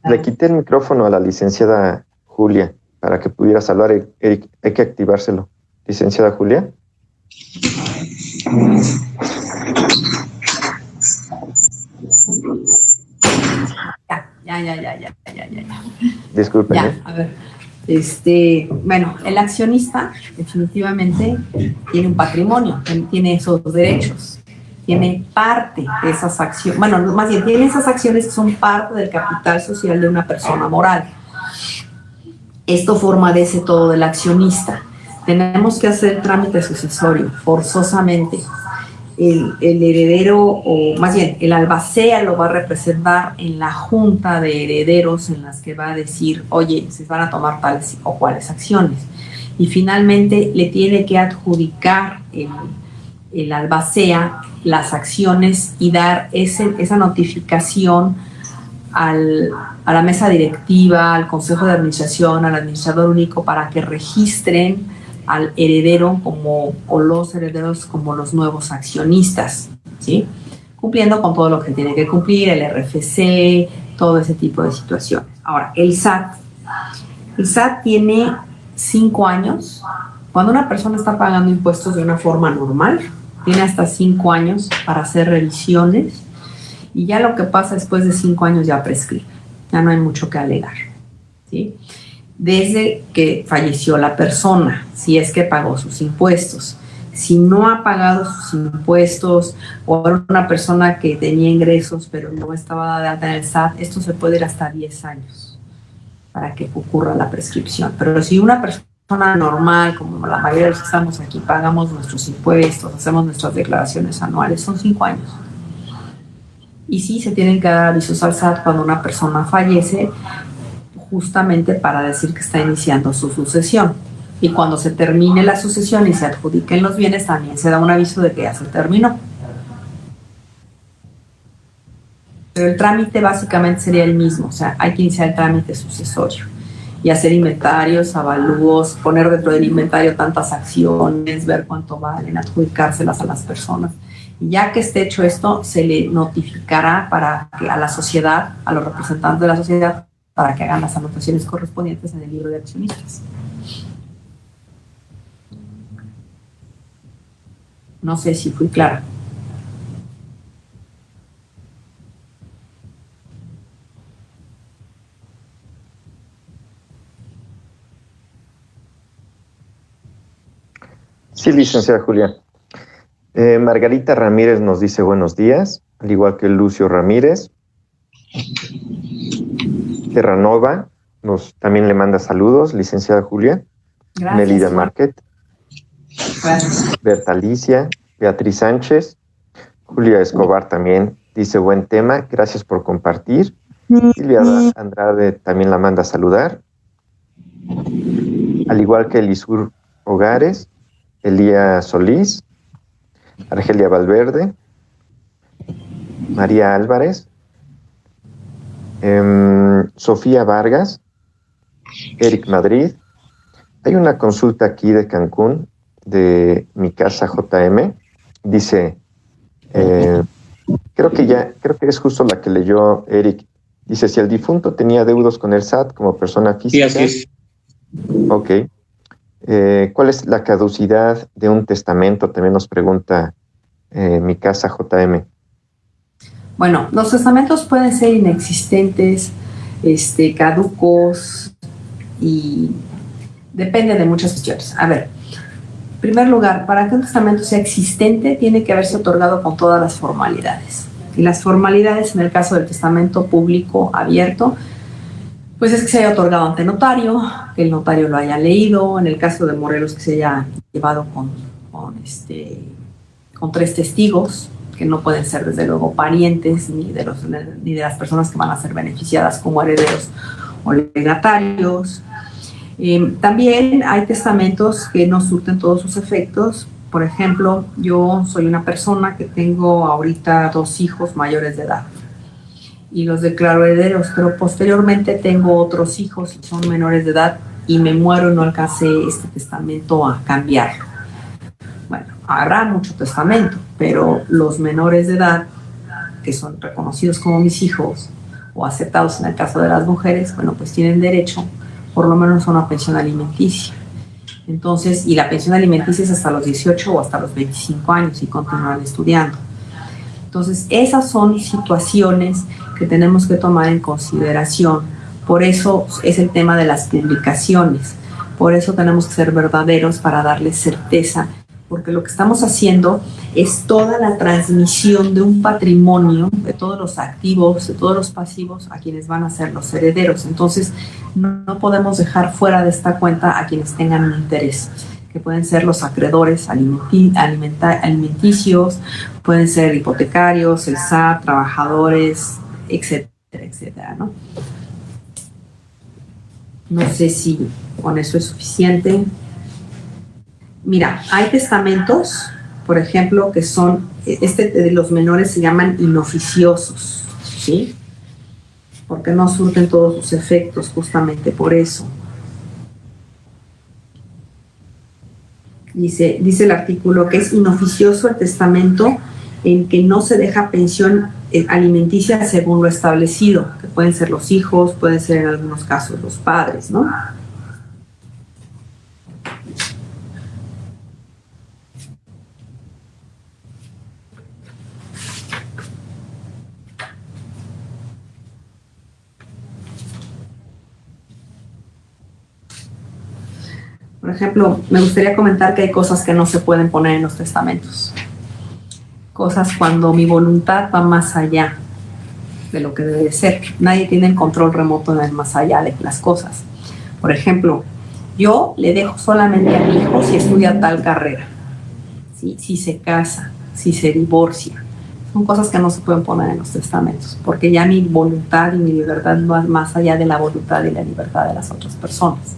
Le quité el micrófono a la licenciada Julia para que pudieras hablar. Eric, hay que activárselo. Licenciada Julia. Ya. Disculpen. Ya, a ver. Bueno, el accionista definitivamente tiene un patrimonio, tiene esos derechos, tiene parte de esas acciones, bueno, más bien tiene esas acciones que son parte del capital social de una persona moral. Esto forma de ese todo del accionista. Tenemos que hacer el trámite sucesorio, forzosamente. El heredero, o más bien, el albacea lo va a representar en la junta de herederos en las que va a decir, oye, se van a tomar tales o cuales acciones. Y finalmente le tiene que adjudicar el albacea las acciones y dar esa notificación a la mesa directiva, al consejo de administración, al administrador único, para que registren al heredero o los herederos como los nuevos accionistas, ¿sí? Cumpliendo con todo lo que tiene que cumplir, el RFC, todo ese tipo de situaciones. Ahora, el SAT tiene 5 años. Cuando una persona está pagando impuestos de una forma normal, tiene hasta 5 años para hacer revisiones, y ya lo que pasa después de 5 años ya prescribe, ya no hay mucho que alegar, ¿sí? Desde que falleció la persona, si es que pagó sus impuestos. Si no ha pagado sus impuestos, o era una persona que tenía ingresos pero no estaba de alta en el SAT, esto se puede ir hasta 10 años para que ocurra la prescripción. Pero si una persona normal, como la mayoría de los que estamos aquí, pagamos nuestros impuestos, hacemos nuestras declaraciones anuales, son 5 años. Y sí, se tienen que dar avisos al SAT cuando una persona fallece, justamente para decir que está iniciando su sucesión. Y cuando se termine la sucesión y se adjudiquen los bienes, también se da un aviso de que ya se terminó. Pero el trámite básicamente sería el mismo, o sea, hay que iniciar el trámite sucesorio y hacer inventarios, avalúos, poner dentro del inventario tantas acciones, ver cuánto valen, adjudicárselas a las personas. Y ya que esté hecho esto, se le notificará a la sociedad, a los representantes de la sociedad, para que hagan las anotaciones correspondientes en el libro de accionistas. No sé si fui clara. Sí, licenciada Julia. Margarita Ramírez nos dice buenos días, al igual que Lucio Ramírez. Terranova también le manda saludos, licenciada Julia. Gracias. Melida Market. Gracias. Bertalicia, Beatriz Sánchez. Julia Escobar también dice buen tema, gracias por compartir. Silvia Andrade también la manda a saludar. Al igual que Elisur Hogares, Elía Solís, Argelia Valverde, María Álvarez, Sofía Vargas, Eric Madrid. Hay una consulta aquí de Cancún, de Mi Casa JM. Dice, creo que es justo la que leyó Eric. Dice, si el difunto tenía deudos con el SAT como persona física. Sí, así es. Ok. ¿Cuál es la caducidad de un testamento? También nos pregunta Mi Casa JM. Bueno, los testamentos pueden ser inexistentes, caducos, y depende de muchas cuestiones. A ver, en primer lugar, para que un testamento sea existente, tiene que haberse otorgado con todas las formalidades. Y las formalidades, en el caso del testamento público abierto, pues es que se haya otorgado ante notario, que el notario lo haya leído, en el caso de Morelos que se haya llevado con 3 testigos, que no pueden ser desde luego parientes ni de las personas que van a ser beneficiadas como herederos o legatarios. También hay testamentos que no surten todos sus efectos. Por ejemplo, yo soy una persona que tengo ahorita 2 hijos mayores de edad y los declaro herederos, pero posteriormente tengo otros hijos y son menores de edad y me muero y no alcancé este testamento a cambiarlo. Bueno, habrá mucho testamento, pero los menores de edad, que son reconocidos como mis hijos o aceptados en el caso de las mujeres, bueno, pues tienen derecho por lo menos a una pensión alimenticia. Entonces, y la pensión alimenticia es hasta los 18 o hasta los 25 años y continúan estudiando. Entonces, esas son situaciones que tenemos que tomar en consideración. Por eso es el tema de las publicaciones. Por eso tenemos que ser verdaderos para darles certeza, porque lo que estamos haciendo es toda la transmisión de un patrimonio, de todos los activos, de todos los pasivos, a quienes van a ser los herederos. Entonces, no podemos dejar fuera de esta cuenta a quienes tengan un interés, que pueden ser los acreedores alimenticios, pueden ser hipotecarios, el SAT, trabajadores, etcétera, etcétera, ¿no? No sé si con eso es suficiente. Mira, hay testamentos, por ejemplo, que son, de los menores se llaman inoficiosos, ¿sí? Porque no surten todos sus efectos, justamente por eso. Dice el artículo que es inoficioso el testamento en que no se deja pensión alimenticia según lo establecido, que pueden ser los hijos, pueden ser en algunos casos los padres, ¿no? Por ejemplo, me gustaría comentar que hay cosas que no se pueden poner en los testamentos. Cosas cuando mi voluntad va más allá de lo que debe ser. Nadie tiene el control remoto en el más allá de las cosas. Por ejemplo, yo le dejo solamente a mi hijo si estudia tal carrera, ¿sí? Si se casa, si se divorcia. Son cosas que no se pueden poner en los testamentos, porque ya mi voluntad y mi libertad va más allá de la voluntad y la libertad de las otras personas.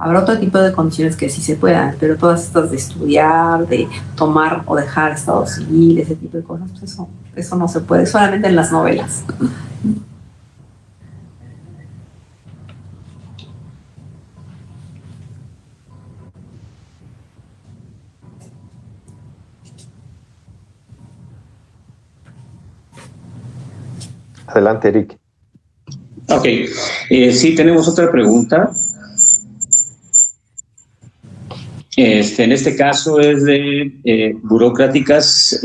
Habrá otro tipo de condiciones que sí se puedan, pero todas estas de estudiar, de tomar o dejar estado civil, ese tipo de cosas, pues eso no se puede, solamente en las novelas. Adelante, Eric. Ok, sí, tenemos otra pregunta. En este caso es de burocráticas.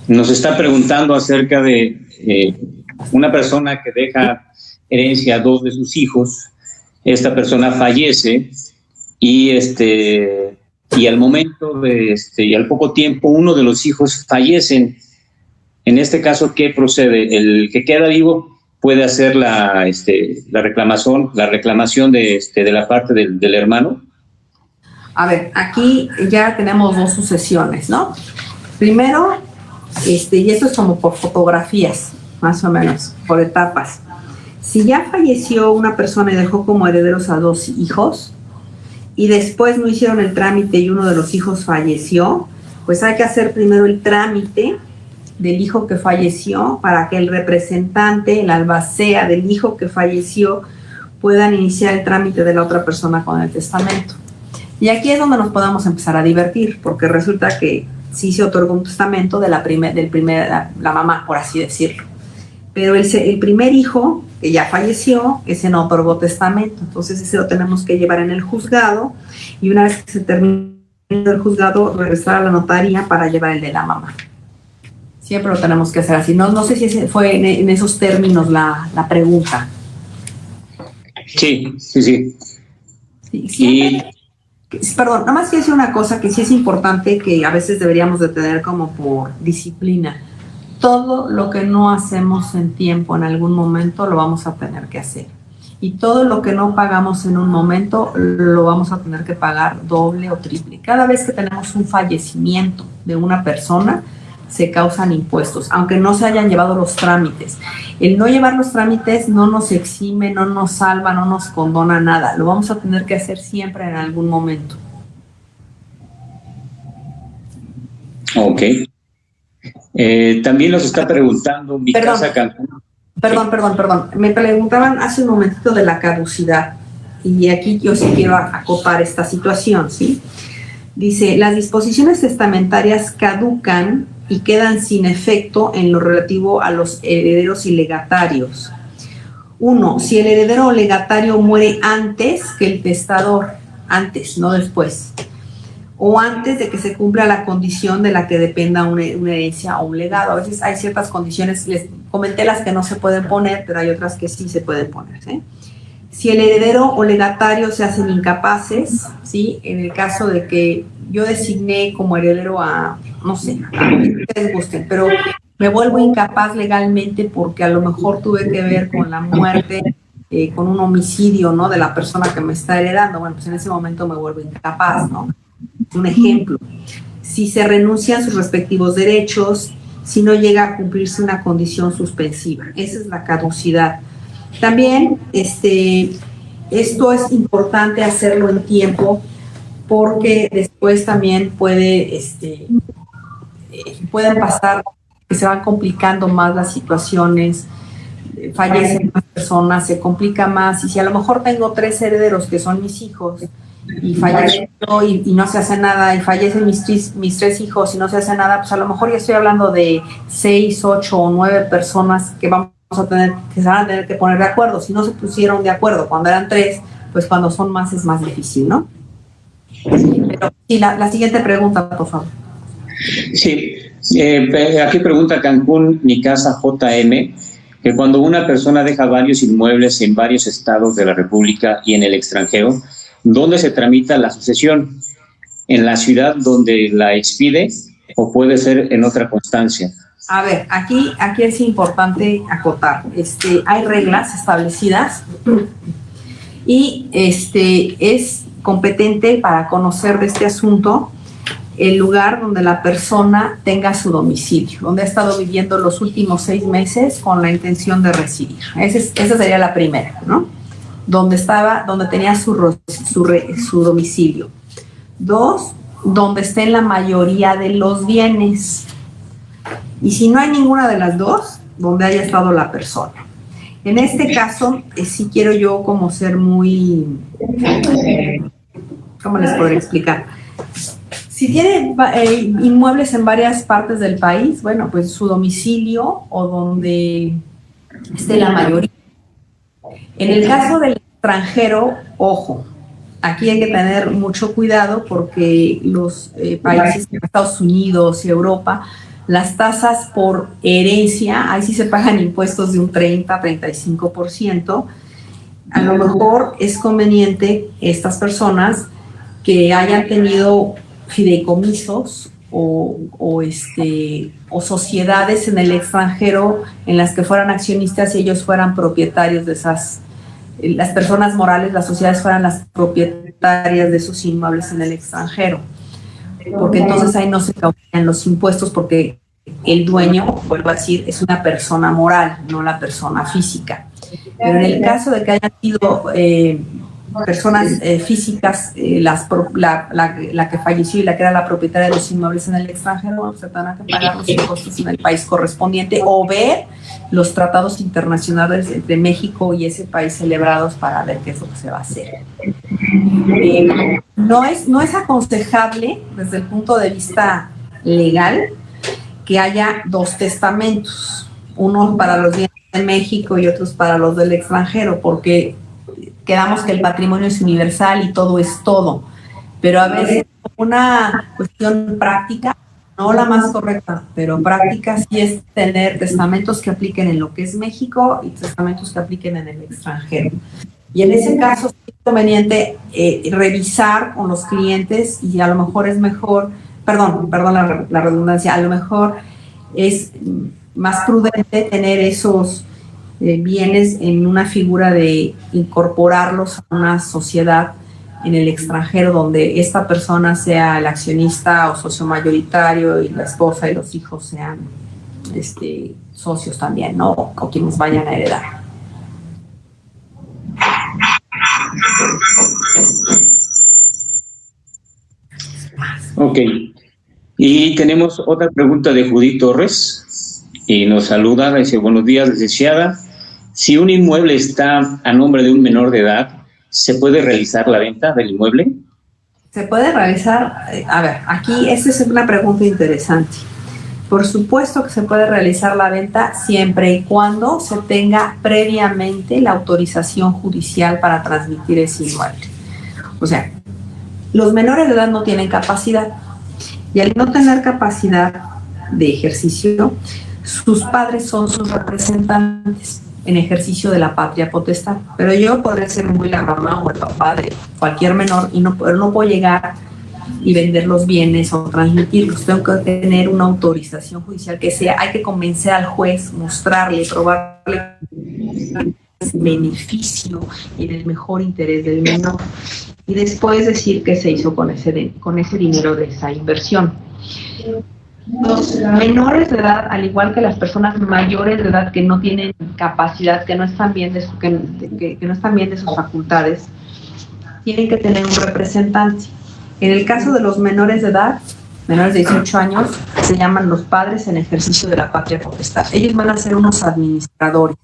Nos está preguntando acerca de una persona que deja herencia a 2 de sus hijos. Esta persona fallece y al momento y al poco tiempo uno de los hijos fallecen. En este caso, ¿qué procede? El que queda vivo puede hacer la reclamación de la parte del hermano. A ver, aquí ya tenemos 2 sucesiones, ¿no? Primero, y esto es como por fotografías, más o menos, por etapas. Si ya falleció una persona y dejó como herederos a 2 hijos, y después no hicieron el trámite y uno de los hijos falleció, pues hay que hacer primero el trámite del hijo que falleció para que el representante, el albacea del hijo que falleció, puedan iniciar el trámite de la otra persona con el testamento. Y aquí es donde nos podamos empezar a divertir, porque resulta que sí se otorga un testamento de la mamá, por así decirlo. Pero el primer hijo, que ya falleció, ese no otorgó testamento. Entonces ese lo tenemos que llevar en el juzgado, y una vez que se termine el juzgado, regresar a la notaría para llevar el de la mamá. Siempre lo tenemos que hacer así. No sé si ese fue en esos términos la pregunta. Sí. Sí, perdón, nada más quiero decir una cosa que sí es importante, que a veces deberíamos de tener como por disciplina. Todo lo que no hacemos en tiempo en algún momento lo vamos a tener que hacer. Y todo lo que no pagamos en un momento lo vamos a tener que pagar doble o triple. Cada vez que tenemos un fallecimiento de una persona, se causan impuestos, aunque no se hayan llevado los trámites. El no llevar los trámites no nos exime, no nos salva, no nos condona nada. Lo vamos a tener que hacer siempre en algún momento. Ok. También nos está preguntando mi casa Cancún. Perdón. Me preguntaban hace un momentito de la caducidad y aquí yo sí quiero acotar esta situación, ¿sí? Dice, las disposiciones testamentarias caducan y quedan sin efecto en lo relativo a los herederos y legatarios. 1. Si el heredero o legatario muere antes que el testador, antes, no después, o antes de que se cumpla la condición de la que dependa una herencia o un legado. A veces hay ciertas condiciones, les comenté las que no se pueden poner, pero hay otras que sí se pueden poner, ¿sí? Si el heredero o legatario se hacen incapaces, ¿sí? En el caso de que yo designé como heredero a, no sé, a quien ustedes gusten, pero me vuelvo incapaz legalmente porque a lo mejor tuve que ver con la muerte, con un homicidio, ¿no? De la persona que me está heredando. Bueno, pues en ese momento me vuelvo incapaz, ¿no? Un ejemplo, si se renuncian sus respectivos derechos, si no llega a cumplirse una condición suspensiva. Esa es la caducidad. También esto es importante hacerlo en tiempo porque después también pueden pasar que se van complicando más las situaciones, fallecen más personas, se complica más, y si a lo mejor tengo 3 herederos que son mis hijos y fallecen y no se hace nada, y fallecen mis 3 hijos y no se hace nada, pues a lo mejor ya estoy hablando de 6, 8 o 9 personas que se van a tener que poner de acuerdo. Si no se pusieron de acuerdo cuando eran 3, pues cuando son más es más difícil, ¿no? Pero sí, la siguiente pregunta, por favor. Sí, aquí pregunta Cancún, mi casa JM, que cuando una persona deja varios inmuebles en varios estados de la República y en el extranjero, ¿dónde se tramita la sucesión? ¿En la ciudad donde la expide o puede ser en otra constancia? A ver, aquí es importante acotar. Hay reglas establecidas y es competente para conocer de este asunto el lugar donde la persona tenga su domicilio, donde ha estado viviendo los últimos 6 meses con la intención de residir. Esa sería la primera, ¿no? Donde tenía su domicilio. 2, donde estén la mayoría de los bienes. Y si no hay ninguna de las 2, donde haya estado la persona. En este caso, sí quiero yo como ser muy, ¿cómo les podré explicar? Si tiene inmuebles en varias partes del país, bueno, pues su domicilio o donde esté la mayoría. En el caso del extranjero, ojo, aquí hay que tener mucho cuidado porque los países como Estados Unidos y Europa, las tasas por herencia, ahí sí se pagan impuestos de un 30-35%. A lo mejor es conveniente estas personas que hayan tenido fideicomisos o sociedades en el extranjero en las que fueran accionistas y ellos fueran propietarios de esas, las personas morales, las sociedades fueran las propietarias de esos inmuebles en el extranjero, porque entonces ahí no se causan los impuestos porque el dueño, vuelvo a decir, es una persona moral, no la persona física. Pero en el caso de que hayan sido personas físicas, la que falleció y la que era la propietaria de los inmuebles en el extranjero, se tendrán que pagar los impuestos en el país correspondiente o ver los tratados internacionales entre México y ese país celebrados para ver qué es lo que se va a hacer. No es aconsejable desde el punto de vista legal que haya 2 testamentos, uno para los bienes de México y otros para los del extranjero, porque quedamos que el patrimonio es universal y todo es todo, pero a veces una cuestión práctica, no la más correcta, pero práctica sí es tener testamentos que apliquen en lo que es México y testamentos que apliquen en el extranjero. Y en ese caso es conveniente revisar con los clientes y a lo mejor es mejor, perdón la redundancia, a lo mejor es más prudente tener esos bienes en una figura de incorporarlos a una sociedad en el extranjero, donde esta persona sea el accionista o socio mayoritario y la esposa y los hijos sean socios también, ¿no? O quienes vayan a heredar. Ok. Y tenemos otra pregunta de Judith Torres y nos saluda, dice: buenos días, licenciada. Si un inmueble está a nombre de un menor de edad, ¿se puede realizar la venta del inmueble? Se puede realizar, a ver, aquí esa es una pregunta interesante. Por supuesto que se puede realizar la venta siempre y cuando se tenga previamente la autorización judicial para transmitir ese inmueble. O sea, los menores de edad no tienen capacidad, y al no tener capacidad de ejercicio, sus padres son sus representantes en ejercicio de la patria potestad. Pero yo podré ser muy la mamá o el papá de cualquier menor y no puedo llegar y vender los bienes o transmitirlos. Tengo que tener una autorización judicial que sea, hay que convencer al juez, mostrarle, probarle el beneficio y el mejor interés del menor, y después decir qué se hizo con ese dinero de esa inversión. Los menores de edad, al igual que las personas mayores de edad que no tienen capacidad, que no están bien que no están bien de sus facultades, tienen que tener un representante. En el caso de los menores de edad, menores de 18 años, se llaman los padres en ejercicio de la patria potestad. Ellos van a ser unos administradores.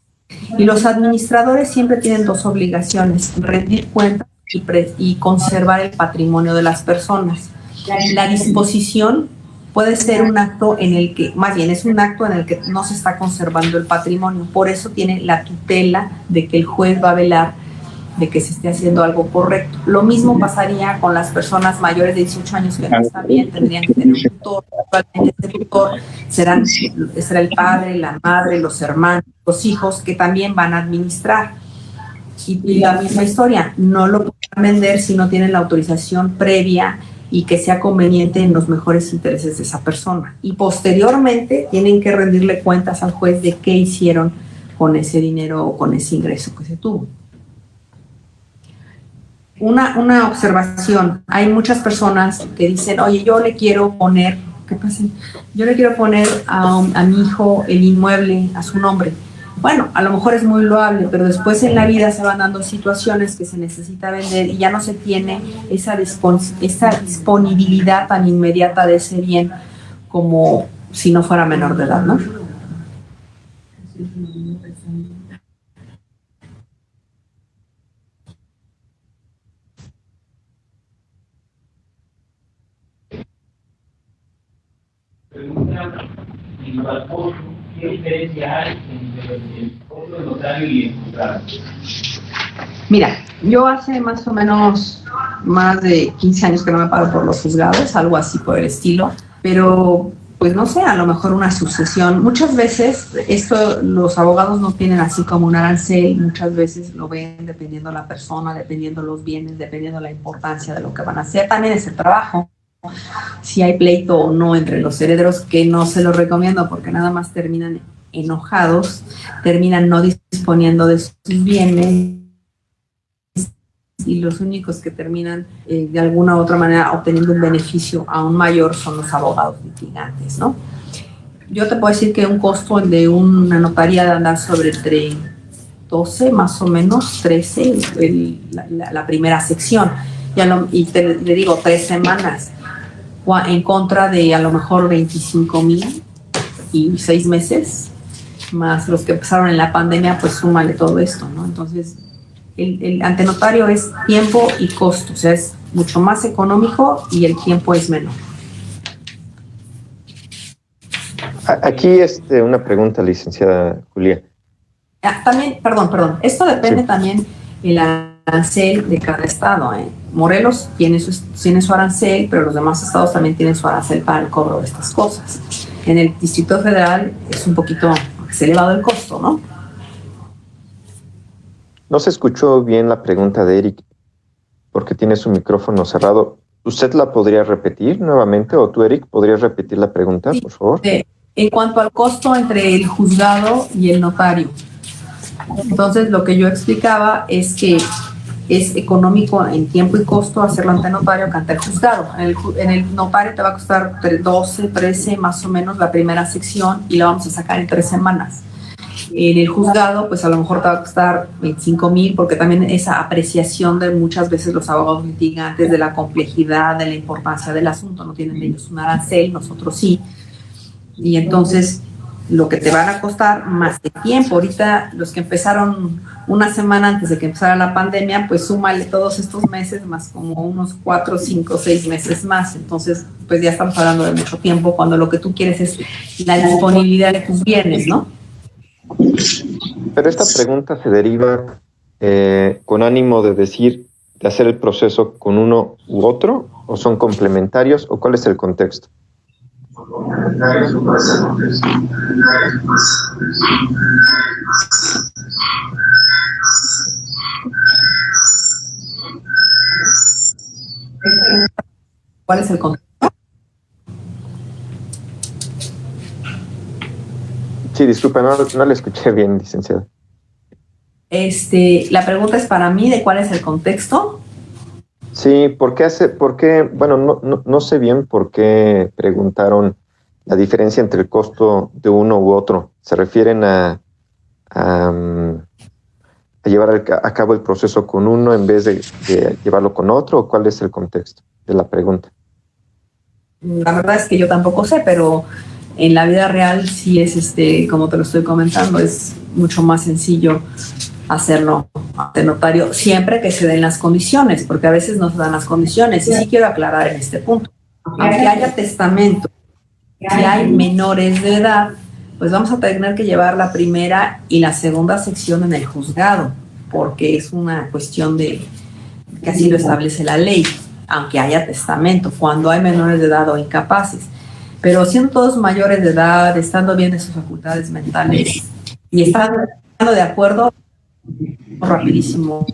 Y los administradores siempre tienen dos obligaciones: rendir cuentas y conservar el patrimonio de las personas. La disposición puede ser un acto en el que, más bien es un acto en el que no se está conservando el patrimonio. Por eso tiene la tutela de que el juez va a velar de que se esté haciendo algo correcto. Lo mismo pasaría con las personas mayores de 18 años que no están bien, tendrían que tener un tutor. Actualmente ese tutor será el padre, la madre, los hermanos, los hijos, que también van a administrar. Y la misma historia, no lo pueden vender si no tienen la autorización previa y que sea conveniente en los mejores intereses de esa persona. Y posteriormente tienen que rendirle cuentas al juez de qué hicieron con ese dinero o con ese ingreso que se tuvo. Una observación: hay muchas personas que dicen, oye, yo le quiero poner, yo le quiero poner a mi hijo el inmueble a su nombre. Bueno, a lo mejor es muy loable, pero después en la vida se van dando situaciones que se necesita vender y ya no se tiene esa disponibilidad tan inmediata de ese bien como si no fuera menor de edad, ¿no? Pregunta: ¿qué diferencia hay entre el cobro del notario y el juzgado? Mira, yo hace más o menos más de 15 años que no me paro por los juzgados, algo así por el estilo, pero pues no sé, a lo mejor una sucesión. Muchas veces los abogados no tienen así como un arancel, muchas veces lo ven dependiendo la persona, dependiendo los bienes, dependiendo la importancia de lo que van a hacer. También es el trabajo, si hay pleito o no entre los herederos, que no se los recomiendo porque nada más terminan enojados, terminan no disponiendo de sus bienes, y los únicos que terminan de alguna u otra manera obteniendo un beneficio aún mayor son los abogados litigantes, ¿no? Yo te puedo decir que un costo de una notaría de andar sobre entre 12, más o menos 13, la primera sección, y te digo 3 semanas, en contra de a lo mejor 25,000 y 6 meses, más los que empezaron en la pandemia, pues súmale todo esto, ¿no? Entonces, el antenotario es tiempo y costo, o sea, es mucho más económico y el tiempo es menor. Aquí una pregunta, licenciada Julia. También, perdón, esto depende también el arancel de cada estado, ¿eh? Morelos tiene su arancel, pero los demás estados también tienen su arancel para el cobro de estas cosas. En el Distrito Federal es un poquito más elevado el costo, ¿no? No se escuchó bien la pregunta de Eric porque tiene su micrófono cerrado. ¿Usted la podría repetir nuevamente? ¿O tú, Eric, podrías repetir la pregunta, por favor? En cuanto al costo entre el juzgado y el notario. Entonces, lo que yo explicaba es que es económico en tiempo y costo hacerlo ante notario que ante el juzgado. En el notario te va a costar 12, 13 más o menos la primera sección y la vamos a sacar en 3 semanas. En el juzgado, pues a lo mejor te va a costar 25,000, porque también esa apreciación de muchas veces los abogados litigantes de la complejidad, de la importancia del asunto, no tienen ellos un arancel, nosotros sí. Y entonces, lo que te van a costar más de tiempo. Ahorita, los que empezaron una semana antes de que empezara la pandemia, pues súmale todos estos meses, más como unos 4, 5, 6 meses más. Entonces, pues ya estamos hablando de mucho tiempo, cuando lo que tú quieres es la disponibilidad de tus bienes, ¿no? Pero esta pregunta se deriva con ánimo de decir, de hacer el proceso con uno u otro, o son complementarios, o cuál es el contexto. ¿Cuál es el contexto? Sí, disculpa, no le escuché bien, licenciada. La pregunta es para mí, ¿de cuál es el contexto? Sí, ¿por qué? Bueno, no sé bien por qué preguntaron la diferencia entre el costo de uno u otro. ¿Se refieren a llevar a cabo el proceso con uno en vez de llevarlo con otro, o cuál es el contexto de la pregunta? La verdad es que yo tampoco sé, pero en la vida real sí es, como te lo estoy comentando, es mucho más sencillo hacerlo ante notario, siempre que se den las condiciones, porque a veces no se dan las condiciones. Y sí quiero aclarar en este punto, aunque haya testamento, si hay menores de edad, pues vamos a tener que llevar la primera y la segunda sección en el juzgado, porque es una cuestión de que así lo establece la ley, aunque haya testamento, cuando hay menores de edad o incapaces. Pero siendo todos mayores de edad, estando bien de sus facultades mentales y estando de acuerdo, rapidísimo.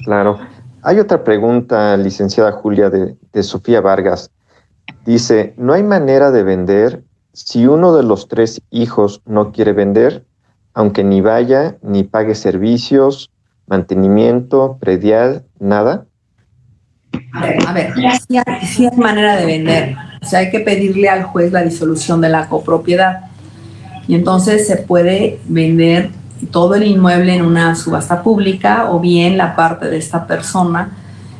Claro. Hay otra pregunta, licenciada Julia, de Sofía Vargas. Dice, ¿no hay manera de vender si uno de los 3 hijos no quiere vender, aunque ni vaya, ni pague servicios, mantenimiento, predial, nada? A ver, sí hay manera de vender. O sea, hay que pedirle al juez la disolución de la copropiedad. Y entonces se puede vender todo el inmueble en una subasta pública o bien la parte de esta persona,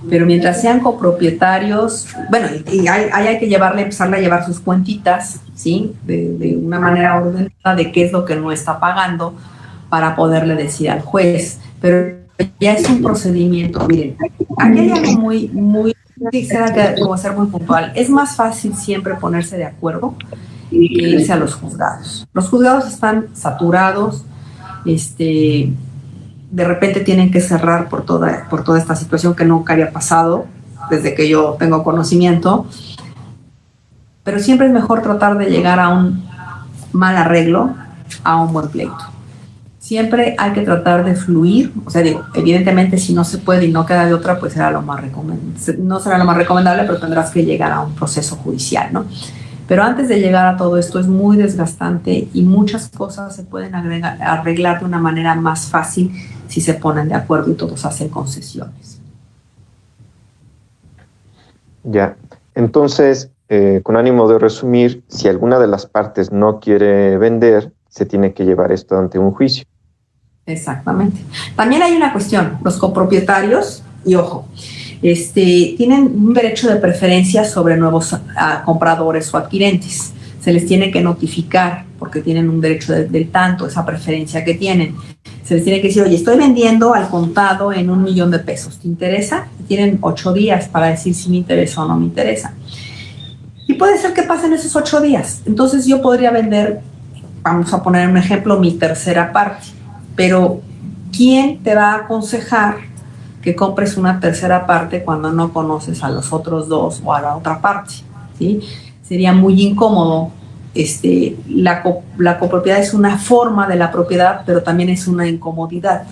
pero mientras sean copropietarios, bueno, y hay que empezarle a llevar sus cuentitas, ¿sí? De una manera ordenada de qué es lo que no está pagando para poderle decir al juez. Pero ya es un procedimiento. Miren, aquí hay algo muy quisiera que va a ser muy puntual. Es más fácil siempre ponerse de acuerdo que irse a los juzgados. Los juzgados están saturados, de repente tienen que cerrar por toda esta situación que nunca había pasado desde que yo tengo conocimiento, pero siempre es mejor tratar de llegar a un mal arreglo, a un buen pleito. Siempre hay que tratar de fluir, o sea, digo, evidentemente si no se puede y no queda de otra, pues no será lo más recomendable, pero tendrás que llegar a un proceso judicial, ¿no? Pero antes de llegar a todo esto es muy desgastante y muchas cosas se pueden arreglar de una manera más fácil si se ponen de acuerdo y todos hacen concesiones. Ya, entonces, con ánimo de resumir, si alguna de las partes no quiere vender, se tiene que llevar esto ante un juicio. Exactamente. También hay una cuestión, los copropietarios, y ojo, tienen un derecho de preferencia sobre nuevos compradores o adquirentes. Se les tiene que notificar porque tienen un derecho del tanto, esa preferencia que tienen. Se les tiene que decir, oye, estoy vendiendo al contado en $1,000,000, ¿te interesa? Y tienen 8 días para decir si me interesa o no me interesa. Y puede ser que pasen esos 8 días. Entonces yo podría vender, vamos a poner un ejemplo, mi tercera parte. Pero ¿quién te va a aconsejar que compres una tercera parte cuando no conoces a los otros 2 o a la otra parte? ¿Sí? Sería muy incómodo. La copropiedad es una forma de la propiedad, pero también es una incomodidad.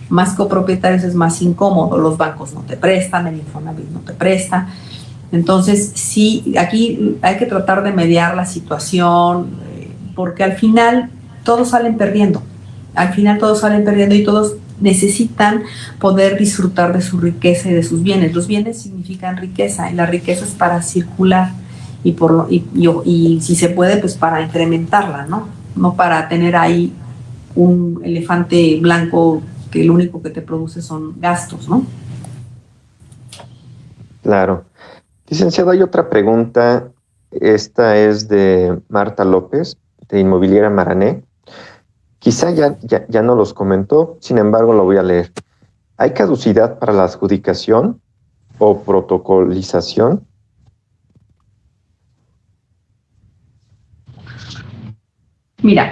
Más copropietarios es más incómodo. Los bancos no te prestan, el Infonavit no te presta. Entonces, sí, aquí hay que tratar de mediar la situación, porque al final todos salen perdiendo. al final todos salen perdiendo y todos necesitan poder disfrutar de su riqueza y de sus bienes. Los bienes significan riqueza y la riqueza es para circular y si se puede, pues para incrementarla, ¿no? No para tener ahí un elefante blanco que lo único que te produce son gastos, ¿no? Claro. Licenciado, hay otra pregunta. Esta es de Marta López, de Inmobiliaria Marané. Quizá ya no los comentó, sin embargo lo voy a leer. ¿Hay caducidad para la adjudicación o protocolización? Mira,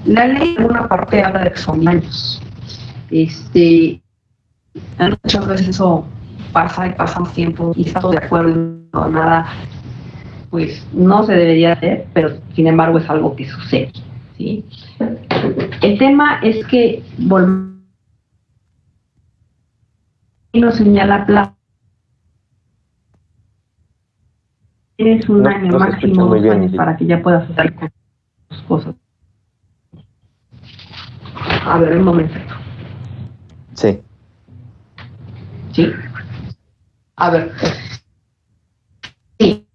la ley en una parte habla de que son años. Muchas veces eso pasa y pasamos tiempo y estamos de acuerdo en nada, pues no se debería hacer, pero sin embargo es algo que sucede, ¿sí? El tema es que nos señala plazo. Tienes un año, máximo 2 años para que ya puedas hacer cosas. A ver, un momento. Sí. ¿Sí? A ver. Sí.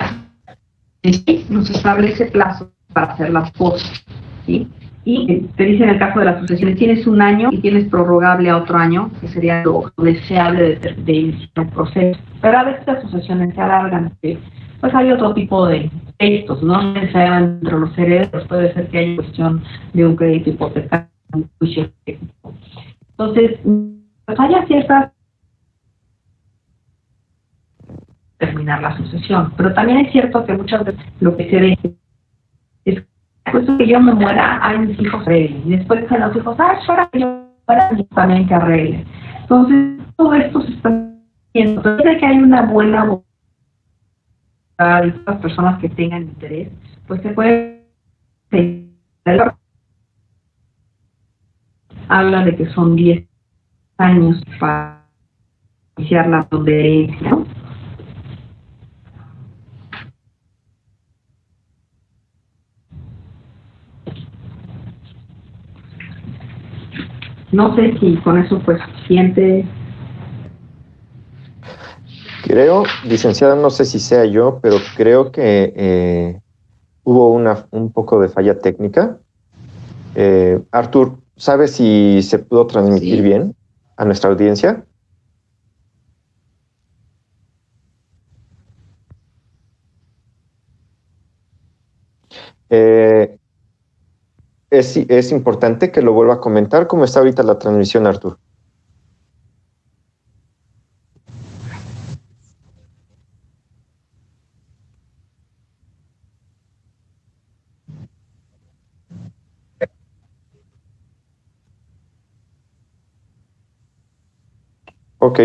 Nos establece plazo para hacer las cosas, ¿sí? Y te dice en el caso de las sucesiones, tienes un año y tienes prorrogable a otro año, que sería lo deseable de iniciar un proceso. Pero a veces las sucesiones se alargan, pues hay otro tipo de textos, no necesariamente entre los herederos, puede ser que haya cuestión de un crédito hipotecario, un juicio técnico. Entonces, pues haya ciertas terminar la sucesión, pero también es cierto que muchas veces lo que se ve es pues que yo me muera, hay mis hijos arreglen, y después que los hijos, ahora que yo muera, yo también que arregle. Entonces, todo esto se está haciendo, entonces que hay una buena voluntad de las personas que tengan interés, pues se puede habla de que son 10 años para iniciar la herencia, ¿no? No sé si con eso fue suficiente. Creo, licenciada, no sé si sea yo, pero creo que hubo un poco de falla técnica. Artur, ¿sabes si se pudo transmitir bien a nuestra audiencia? Es importante que lo vuelva a comentar. ¿Cómo está ahorita la transmisión, Artur? Ok.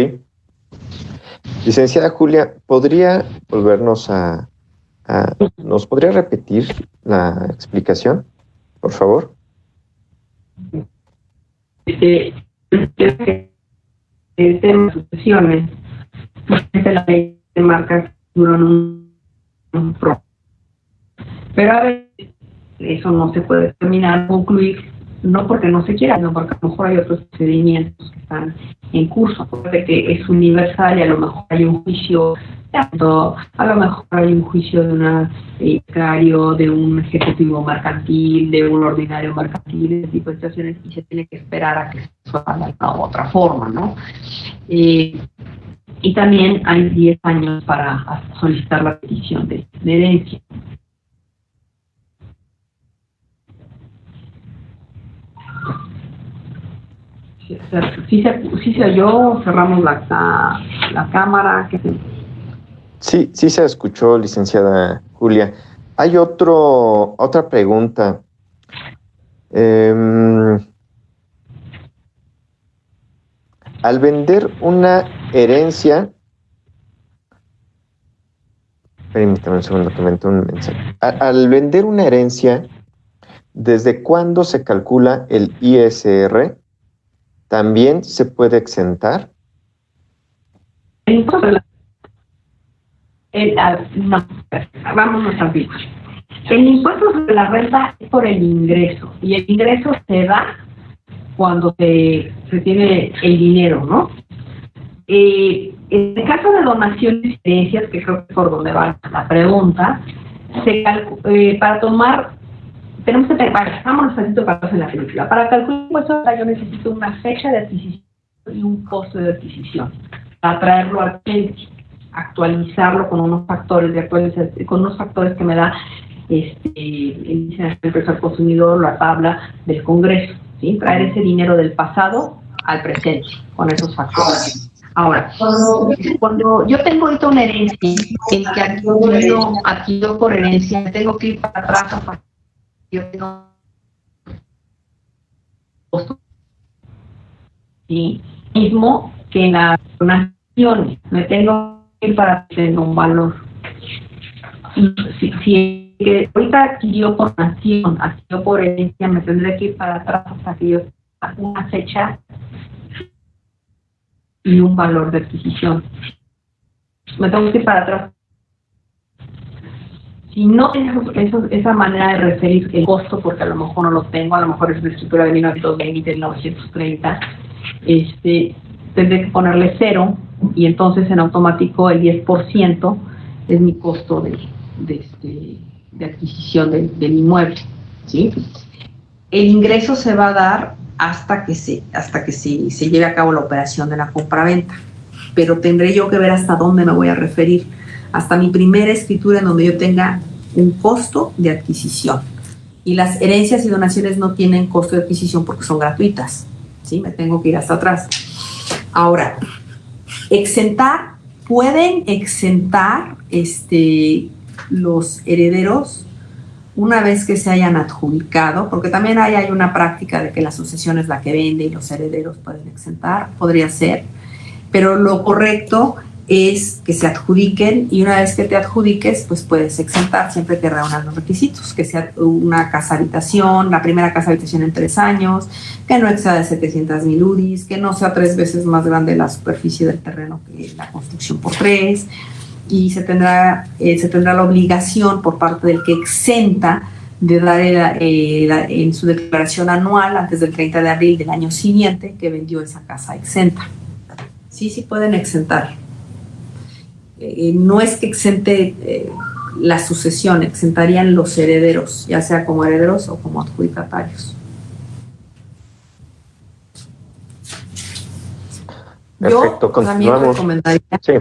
Licenciada Julia, ¿podría volvernos ¿nos podría repetir la explicación, por favor? El tema de sucesiones, la ley de marcas duran un pro. Pero a veces eso no se puede terminar, concluir, no porque no se quiera, sino porque a lo mejor hay otros procedimientos que están en curso, porque que es universal y a lo mejor hay un juicio, a lo mejor hay un juicio de un becario, de un ejecutivo mercantil, de un ordinario mercantil, ese tipo de situaciones, y se tiene que esperar a que se haga de una u otra forma, ¿no? Y también hay 10 años para solicitar la petición de herencia. Sí se oyó, cerramos la cámara. Sí se escuchó, licenciada Julia. Hay otra pregunta. Al vender una herencia, permítame un segundo que me entró un mensaje. Al vender una herencia, ¿desde cuándo se calcula el ISR? ¿También se puede exentar? No, vámonos al pico. El impuesto sobre la renta es por el ingreso, y el ingreso se da cuando se tiene el dinero, ¿no? En el caso de donaciones y herencias, que creo que es por donde va la pregunta, para tomar, tenemos que vámonos tantito para atrás en la película. Para calcular el impuesto de renta yo necesito una fecha de adquisición y un costo de adquisición, para traerlo al cliente, actualizarlo con unos factores que me da el índice nacional de precios al consumidor, la tabla del Congreso, ¿sí? Traer ese dinero del pasado al presente con esos factores. Ahora, cuando yo tengo ahorita una herencia, el que adquirió por herencia, tengo que ir para atrás hasta yo tengo ¿sí? Mismo que en las donaciones, me tengo que ir para tener un valor. Si que ahorita adquirió por nación, adquirió por herencia, me tendré que ir para atrás hasta que yo tenga una fecha y un valor de adquisición. Me tengo que ir para atrás. Si no tengo esa manera de referir el costo, porque a lo mejor no lo tengo, a lo mejor es de escritura de 1920, de 1930, tendré que ponerle 0 y entonces en automático el 10% es mi costo de adquisición del inmueble, ¿sí? El ingreso se va a dar hasta que se lleve a cabo la operación de la compraventa, pero tendré yo que ver hasta dónde me voy a referir, hasta mi primera escritura en donde yo tenga un costo de adquisición. Y las herencias y donaciones no tienen costo de adquisición porque son gratuitas, ¿sí? Me tengo que ir hasta atrás. Ahora, pueden exentar los herederos una vez que se hayan adjudicado, porque también hay una práctica de que la sucesión es la que vende y los herederos pueden exentar, podría ser, pero lo correcto es que se adjudiquen, y una vez que te adjudiques, pues puedes exentar siempre que reúnan los requisitos, que sea una casa habitación, la primera casa habitación en 3 años, que no exceda de 700,000 UDIs, que no sea 3 veces más grande la superficie del terreno que la construcción por 3, y se tendrá la obligación por parte del que exenta de dar en su declaración anual antes del 30 de abril del año siguiente que vendió esa casa exenta. Sí pueden exentar. No es que exente la sucesión, exentarían los herederos, ya sea como herederos o como adjudicatarios. Perfecto, yo también recomendaría, sí.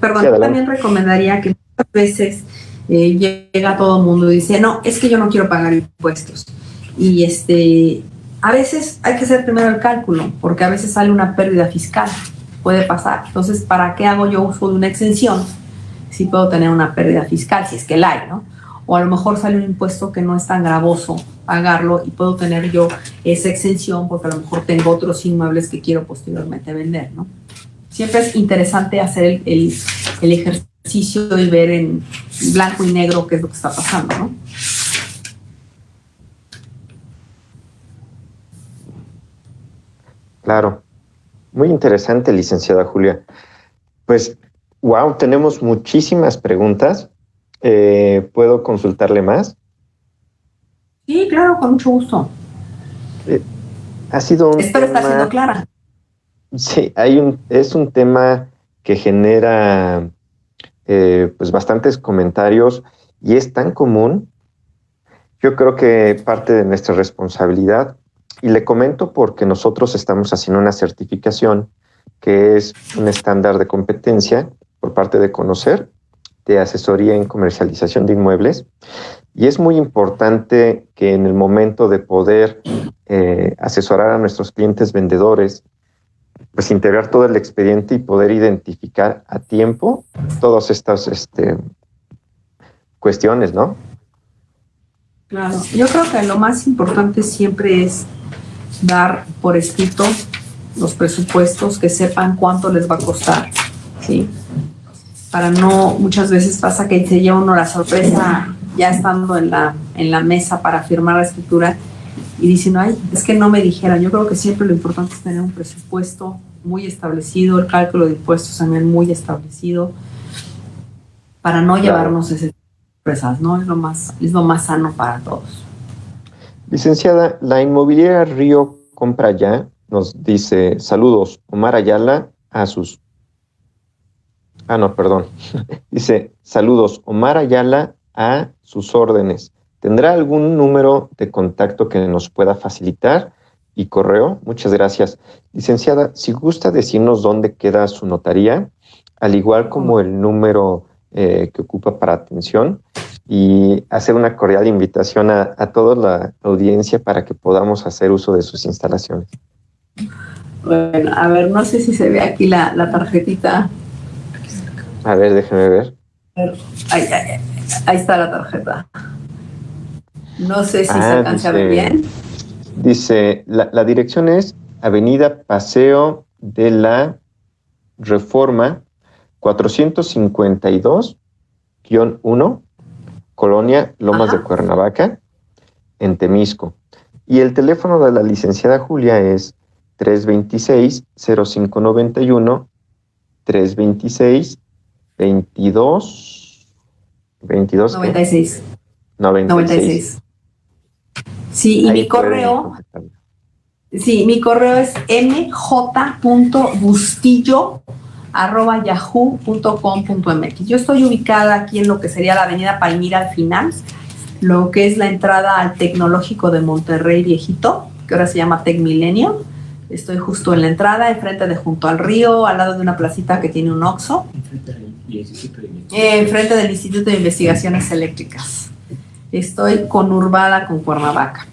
También recomendaría que muchas veces llega todo el mundo y dice, no, es que yo no quiero pagar impuestos. Y a veces hay que hacer primero el cálculo, porque a veces sale una pérdida fiscal, puede pasar. Entonces, ¿para qué hago yo uso de una exención si puedo tener una pérdida fiscal, si es que la hay, ¿no? O a lo mejor sale un impuesto que no es tan gravoso pagarlo y puedo tener yo esa exención porque a lo mejor tengo otros inmuebles que quiero posteriormente vender, ¿no? Siempre es interesante hacer el ejercicio y ver en blanco y negro qué es lo que está pasando, ¿no? Claro. Muy interesante, licenciada Julia. Pues, wow, tenemos muchísimas preguntas. ¿Puedo consultarle más? Sí, claro, con mucho gusto. Ha sido un Espero estar siendo clara. Sí, es un tema que genera pues bastantes comentarios y es tan común. Yo creo que parte de nuestra responsabilidad, y le comento porque nosotros estamos haciendo una certificación que es un estándar de competencia por parte de Conocer, de asesoría en comercialización de inmuebles, y es muy importante que en el momento de poder asesorar a nuestros clientes vendedores, pues integrar todo el expediente y poder identificar a tiempo todas estas cuestiones, ¿no? Claro, yo creo que lo más importante siempre es dar por escrito los presupuestos, que sepan cuánto les va a costar, ¿sí? Para no, muchas veces pasa que se lleva uno la sorpresa ya estando en la mesa para firmar la escritura y dicen, ay, es que no me dijeron. Yo creo que siempre lo importante es tener un presupuesto muy establecido, el cálculo de impuestos también muy establecido, para no llevarnos ese sorpresas, ¿no? Es lo más sano para todos. Licenciada, la inmobiliaria Río Compra Ya nos dice, saludos, Omar Ayala a sus... Ah, no, perdón. Dice, saludos, Omar Ayala a sus órdenes. ¿Tendrá algún número de contacto que nos pueda facilitar? Y correo, muchas gracias. Licenciada, si gusta decirnos dónde queda su notaría, al igual como el número que ocupa para atención, y hacer una cordial invitación a toda la audiencia para que podamos hacer uso de sus instalaciones. Bueno, a ver, no sé si se ve aquí la tarjetita. A ver, déjeme ver. Ahí está la tarjeta. No sé si se alcanza a ver bien. Dice, la dirección es Avenida Paseo de la Reforma 452-1, Colonia Lomas de Cuernavaca, en Temisco. Y el teléfono de la licenciada Julia es 326-0591, 326-22... 96. Sí, y mi correo es mj.bustillo@yahoo.com.mx. Yo estoy ubicada aquí en lo que sería la avenida Palmira al final, lo que es la entrada al Tecnológico de Monterrey Viejito, que ahora se llama Tecmilenio. Estoy justo en la entrada, enfrente de Junto al Río, al lado de una placita que tiene un Oxxo. Enfrente del Instituto de Investigaciones Eléctricas. Estoy conurbada con Cuernavaca.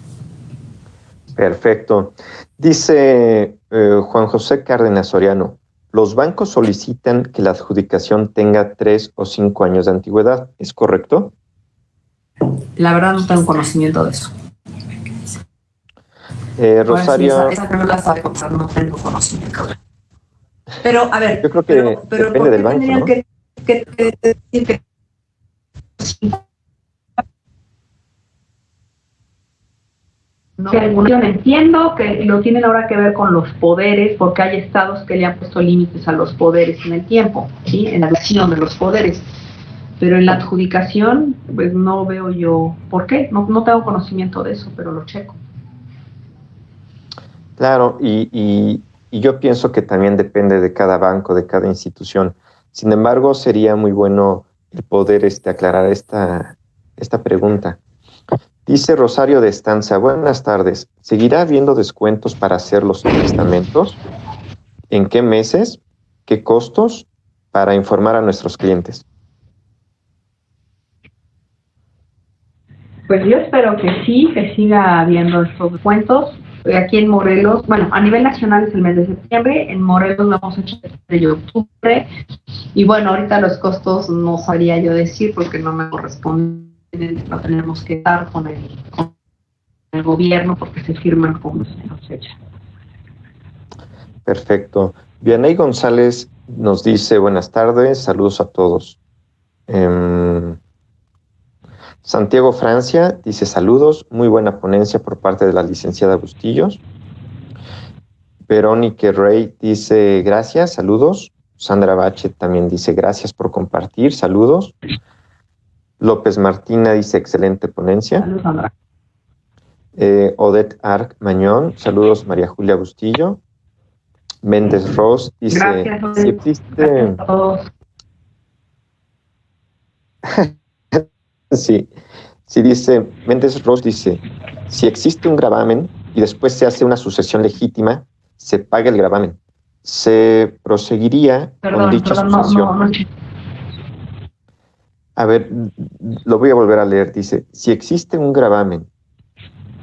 Perfecto. Dice Juan José Cárdenas Soriano, los bancos solicitan que la adjudicación tenga 3 o 5 años de antigüedad, ¿es correcto? La verdad no tengo conocimiento de eso. Rosario... Esa no la sabe contar, no tengo conocimiento. Pero, a ver... Yo creo que depende del banco, ¿no? Que decir que... No, yo entiendo que lo tienen ahora que ver con los poderes, porque hay estados que le han puesto límites a los poderes en el tiempo, ¿sí? En la elección de los poderes. Pero en la adjudicación, pues no veo yo por qué. No tengo conocimiento de eso, pero lo checo. Claro, y yo pienso que también depende de cada banco, de cada institución. Sin embargo, sería muy bueno el poder aclarar esta pregunta. Dice Rosario de Estanza, buenas tardes. ¿Seguirá habiendo descuentos para hacer los testamentos? ¿En qué meses? ¿Qué costos? Para informar a nuestros clientes. Pues yo espero que sí, que siga habiendo estos descuentos. Aquí en Morelos, bueno, a nivel nacional es el mes de septiembre, en Morelos lo hemos hecho desde octubre, y bueno, ahorita los costos no sabría yo decir porque no me corresponde, lo tenemos que dar con el gobierno porque se firman con esa fecha. Perfecto. Vianey González nos dice buenas tardes, saludos a todos. Santiago Francia dice saludos, muy buena ponencia por parte de la licenciada Bustillos. Verónica Rey dice gracias, saludos. Sandra Bache también dice gracias por compartir, saludos. López Martina dice excelente ponencia. Saludos, Sandra. Odette Arc Mañón, saludos María Julia Bustillo. Méndez Ross dice gracias, si existe... Gracias a todos. Sí, dice, Méndez Ross dice, si existe un gravamen y después se hace una sucesión legítima, se paga el gravamen. Se proseguiría con dicha sucesión. No. A ver, lo voy a volver a leer. Dice, si existe un gravamen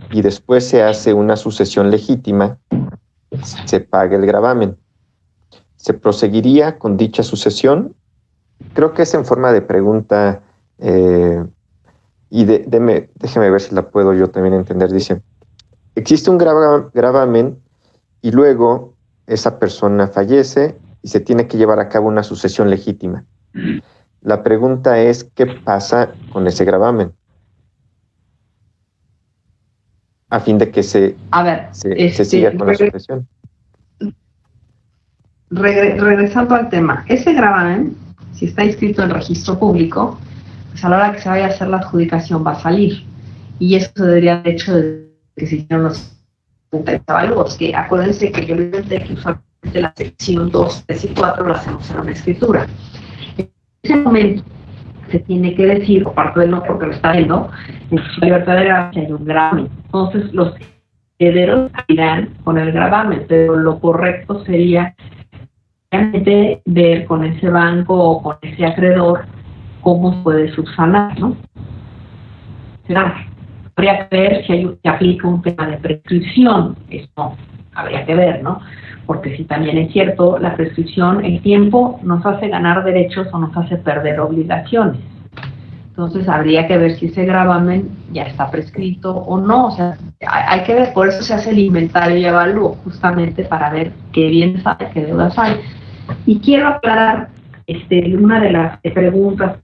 y después se hace una sucesión legítima, se paga el gravamen. Se proseguiría con dicha sucesión. Creo que es en forma de pregunta... y déjeme ver si la puedo yo también entender. Dice, existe un gravamen y luego esa persona fallece y se tiene que llevar a cabo una sucesión legítima. La pregunta es, ¿qué pasa con ese gravamen? A fin de que se siga con la sucesión. Regresando al tema, ese gravamen, si está inscrito en registro público, pues a la hora que se vaya a hacer la adjudicación va a salir. Y eso se debería haber hecho desde que se hicieron los avalúos, que acuérdense que yo les conté que usualmente la sección 2, 3 y 4 la hacemos en una escritura. En ese momento se tiene que decir, por parte del no, porque lo está viendo, en su libertad de gracia hay un gravamen. Entonces los herederos irán con el gravamen, pero lo correcto sería realmente ver con ese banco o con ese acreedor cómo puede subsanar, ¿no? Claro, habría que ver si aplica un tema de prescripción. Esto habría que ver, ¿no? Porque si también es cierto, la prescripción, el tiempo nos hace ganar derechos o nos hace perder obligaciones. Entonces habría que ver si ese gravamen ya está prescrito o no. O sea, hay que ver, por eso se hace el inventario y evalúo, justamente para ver qué bienes hay, qué deudas hay. Y quiero aclarar una de las preguntas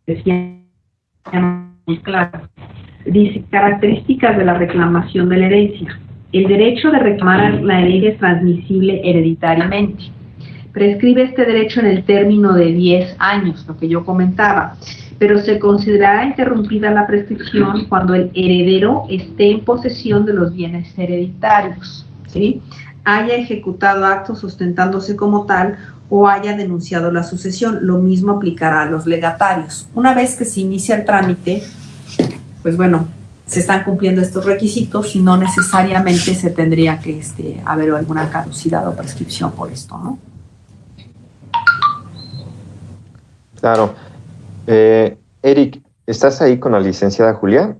que decían muy claras. Dice, características de la reclamación de la herencia. El derecho de reclamar la herencia es transmisible hereditariamente. Prescribe este derecho en el término de 10 años, lo que yo comentaba, pero se considerará interrumpida la prescripción cuando el heredero esté en posesión de los bienes hereditarios, ¿sí? Haya ejecutado actos sustentándose como tal o haya denunciado la sucesión. Lo mismo aplicará a los legatarios. Una vez que se inicia el trámite, pues bueno, se están cumpliendo estos requisitos y no necesariamente se tendría que haber alguna caducidad o prescripción por esto, ¿no? Claro. Eric, ¿estás ahí con la licenciada Julia?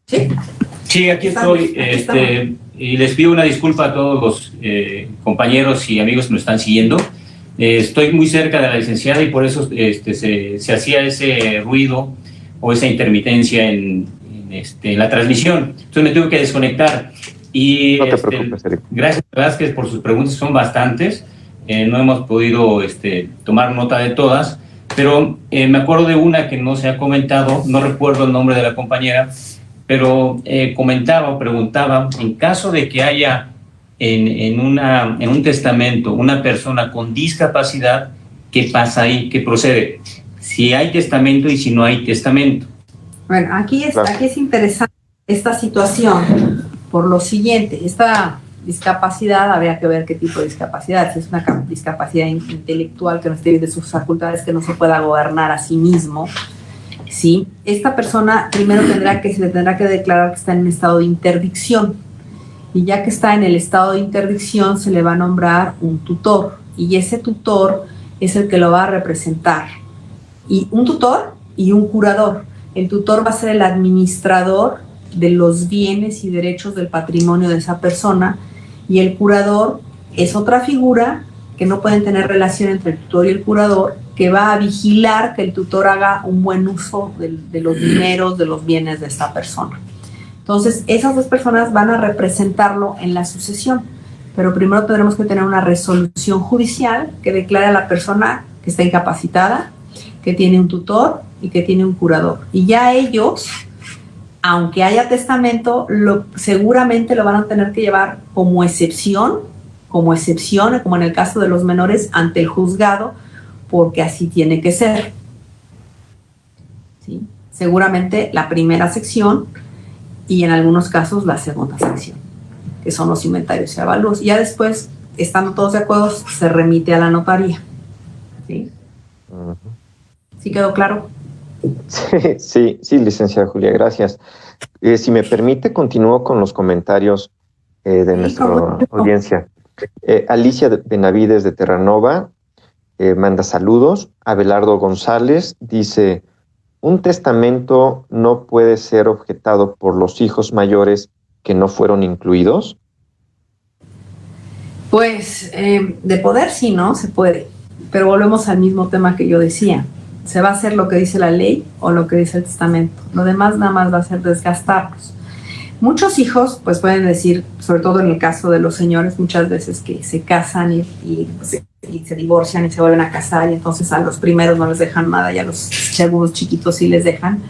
Sí. Sí, aquí estoy. Y les pido una disculpa a todos los compañeros y amigos que nos están siguiendo. Estoy muy cerca de la licenciada y por eso se hacía ese ruido o esa intermitencia en la transmisión. Entonces me tuve que desconectar. Y no te preocupes, Eric. Gracias, Vázquez, por sus preguntas, son bastantes. No hemos podido tomar nota de todas, pero me acuerdo de una que no se ha comentado, no recuerdo el nombre de la compañera, pero comentaba o preguntaba, en caso de que haya en un testamento una persona con discapacidad, ¿qué pasa ahí? ¿Qué procede? Si hay testamento y si no hay testamento. Bueno, aquí es interesante esta situación por lo siguiente. Esta discapacidad, habría que ver qué tipo de discapacidad. Si es una discapacidad intelectual que no esté de sus facultades, que no se pueda gobernar a sí mismo, ¿sí? Esta persona primero se le tendrá que declarar que está en un estado de interdicción. Y ya que está en el estado de interdicción, se le va a nombrar un tutor. Y ese tutor es el que lo va a representar. Y un tutor y un curador. El tutor va a ser el administrador de los bienes y derechos del patrimonio de esa persona, y el curador es otra figura que no pueden tener relación entre el tutor y el curador, que va a vigilar que el tutor haga un buen uso de los dineros, de los bienes de esta persona. Entonces, esas dos personas van a representarlo en la sucesión, pero primero tendremos que tener una resolución judicial que declare a la persona que está incapacitada, que tiene un tutor y que tiene un curador. Y ya ellos, aunque haya testamento, seguramente lo van a tener que llevar como excepción, como en el caso de los menores, ante el juzgado, porque así tiene que ser. ¿Sí? Seguramente la primera sección y en algunos casos la segunda sección, que son los inventarios y avalúos. Y ya después, estando todos de acuerdo, se remite a la notaría. ¿Sí? Uh-huh. ¿Sí quedó claro? Sí, licenciada Julia, gracias. Si me permite, continúo con los comentarios de nuestra audiencia. Alicia Benavides de Terranova manda saludos. Abelardo González dice, ¿un testamento no puede ser objetado por los hijos mayores que no fueron incluidos? Pues de poder sí, ¿no? Se puede. Pero volvemos al mismo tema que yo decía. Se va a hacer lo que dice la ley o lo que dice el testamento. Lo demás nada más va a ser desgastarnos. Muchos hijos, pues pueden decir, sobre todo en el caso de los señores, muchas veces que se casan y se divorcian y se vuelven a casar, y entonces a los primeros no les dejan nada y a los segundos chiquitos sí les dejan.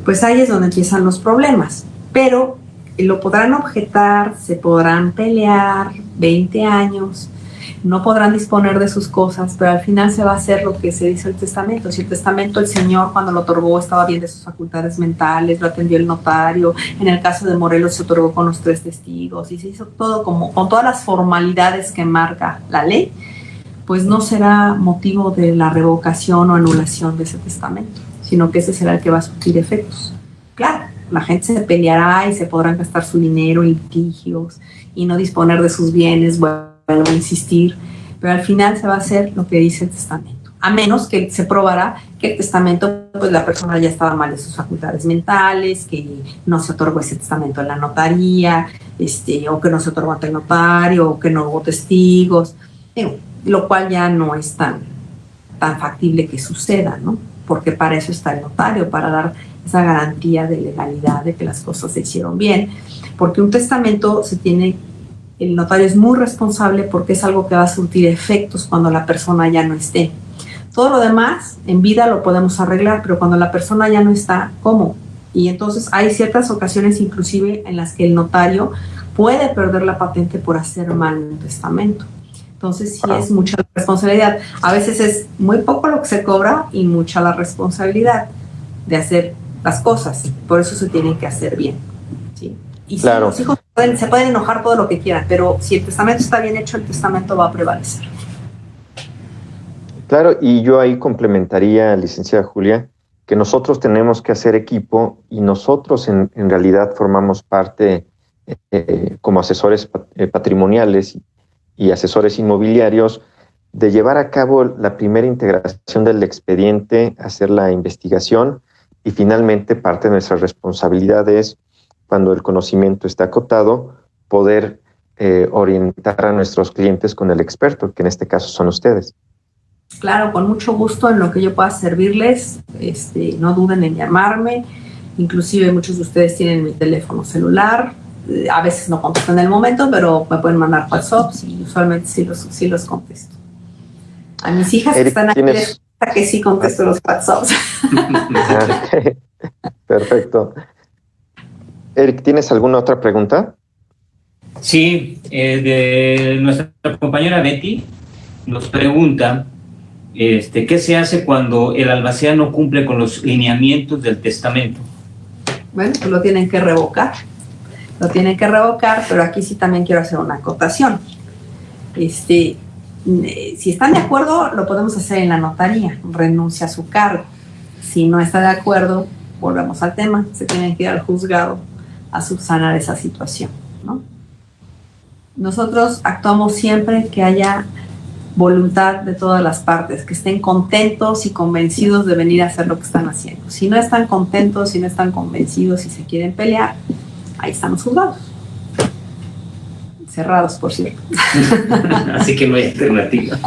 Pues ahí es donde empiezan los problemas. Pero lo podrán objetar, se podrán pelear 20 años, no podrán disponer de sus cosas, pero al final se va a hacer lo que se dice el testamento. Si el testamento, el señor cuando lo otorgó estaba bien de sus facultades mentales, lo atendió el notario, en el caso de Morelos se otorgó con los 3 testigos y se hizo todo como con todas las formalidades que marca la ley, pues no será motivo de la revocación o anulación de ese testamento, sino que ese será el que va a surtir efectos. Claro, la gente se peleará y se podrán gastar su dinero en litigios y no disponer de sus bienes, vuelvo a insistir, pero al final se va a hacer lo que dice el testamento, a menos que se probará que el testamento, pues la persona ya estaba mal de sus facultades mentales, que no se otorgó ese testamento en la notaría, o que no se otorgó ante el notario, o que no hubo testigos, lo cual ya no es tan factible que suceda, ¿no? Porque para eso está el notario, para dar esa garantía de legalidad, de que las cosas se hicieron bien, porque un testamento el notario es muy responsable porque es algo que va a surtir efectos cuando la persona ya no esté. Todo lo demás, en vida lo podemos arreglar, pero cuando la persona ya no está, ¿cómo? Y entonces hay ciertas ocasiones inclusive en las que el notario puede perder la patente por hacer mal un testamento. Entonces sí es mucha la responsabilidad. A veces es muy poco lo que se cobra y mucha la responsabilidad de hacer las cosas. Por eso se tienen que hacer bien, ¿sí? Y claro, sí, los hijos se pueden enojar todo lo que quieran, pero si el testamento está bien hecho, el testamento va a prevalecer. Claro, y yo ahí complementaría, licenciada Julia, que nosotros tenemos que hacer equipo y nosotros en realidad formamos parte como asesores patrimoniales y asesores inmobiliarios de llevar a cabo la primera integración del expediente, hacer la investigación y finalmente parte de nuestra responsabilidad es, cuando el conocimiento está acotado, poder orientar a nuestros clientes con el experto, que en este caso son ustedes. Claro, con mucho gusto en lo que yo pueda servirles, no duden en llamarme, inclusive muchos de ustedes tienen mi teléfono celular, a veces no contesto en el momento, pero me pueden mandar WhatsApps y usualmente sí los contesto. A mis hijas que están aquí les gusta que sí contesto los WhatsApps. Perfecto. Eric, ¿tienes alguna otra pregunta? Sí, de nuestra compañera Betty nos pregunta ¿qué se hace cuando el albacea no cumple con los lineamientos del testamento? Bueno, pues lo tienen que revocar. Lo tienen que revocar, pero aquí sí también quiero hacer una acotación. Si están de acuerdo, lo podemos hacer en la notaría, renuncia a su cargo. Si no está de acuerdo, volvemos al tema, se tienen que ir al juzgado a subsanar esa situación, ¿no? Nosotros actuamos siempre que haya voluntad de todas las partes, que estén contentos y convencidos de venir a hacer lo que están haciendo. Si no están contentos, si no están convencidos y se quieren pelear, ahí están los juzgados. Cerrados, por cierto. Así que no hay alternativa.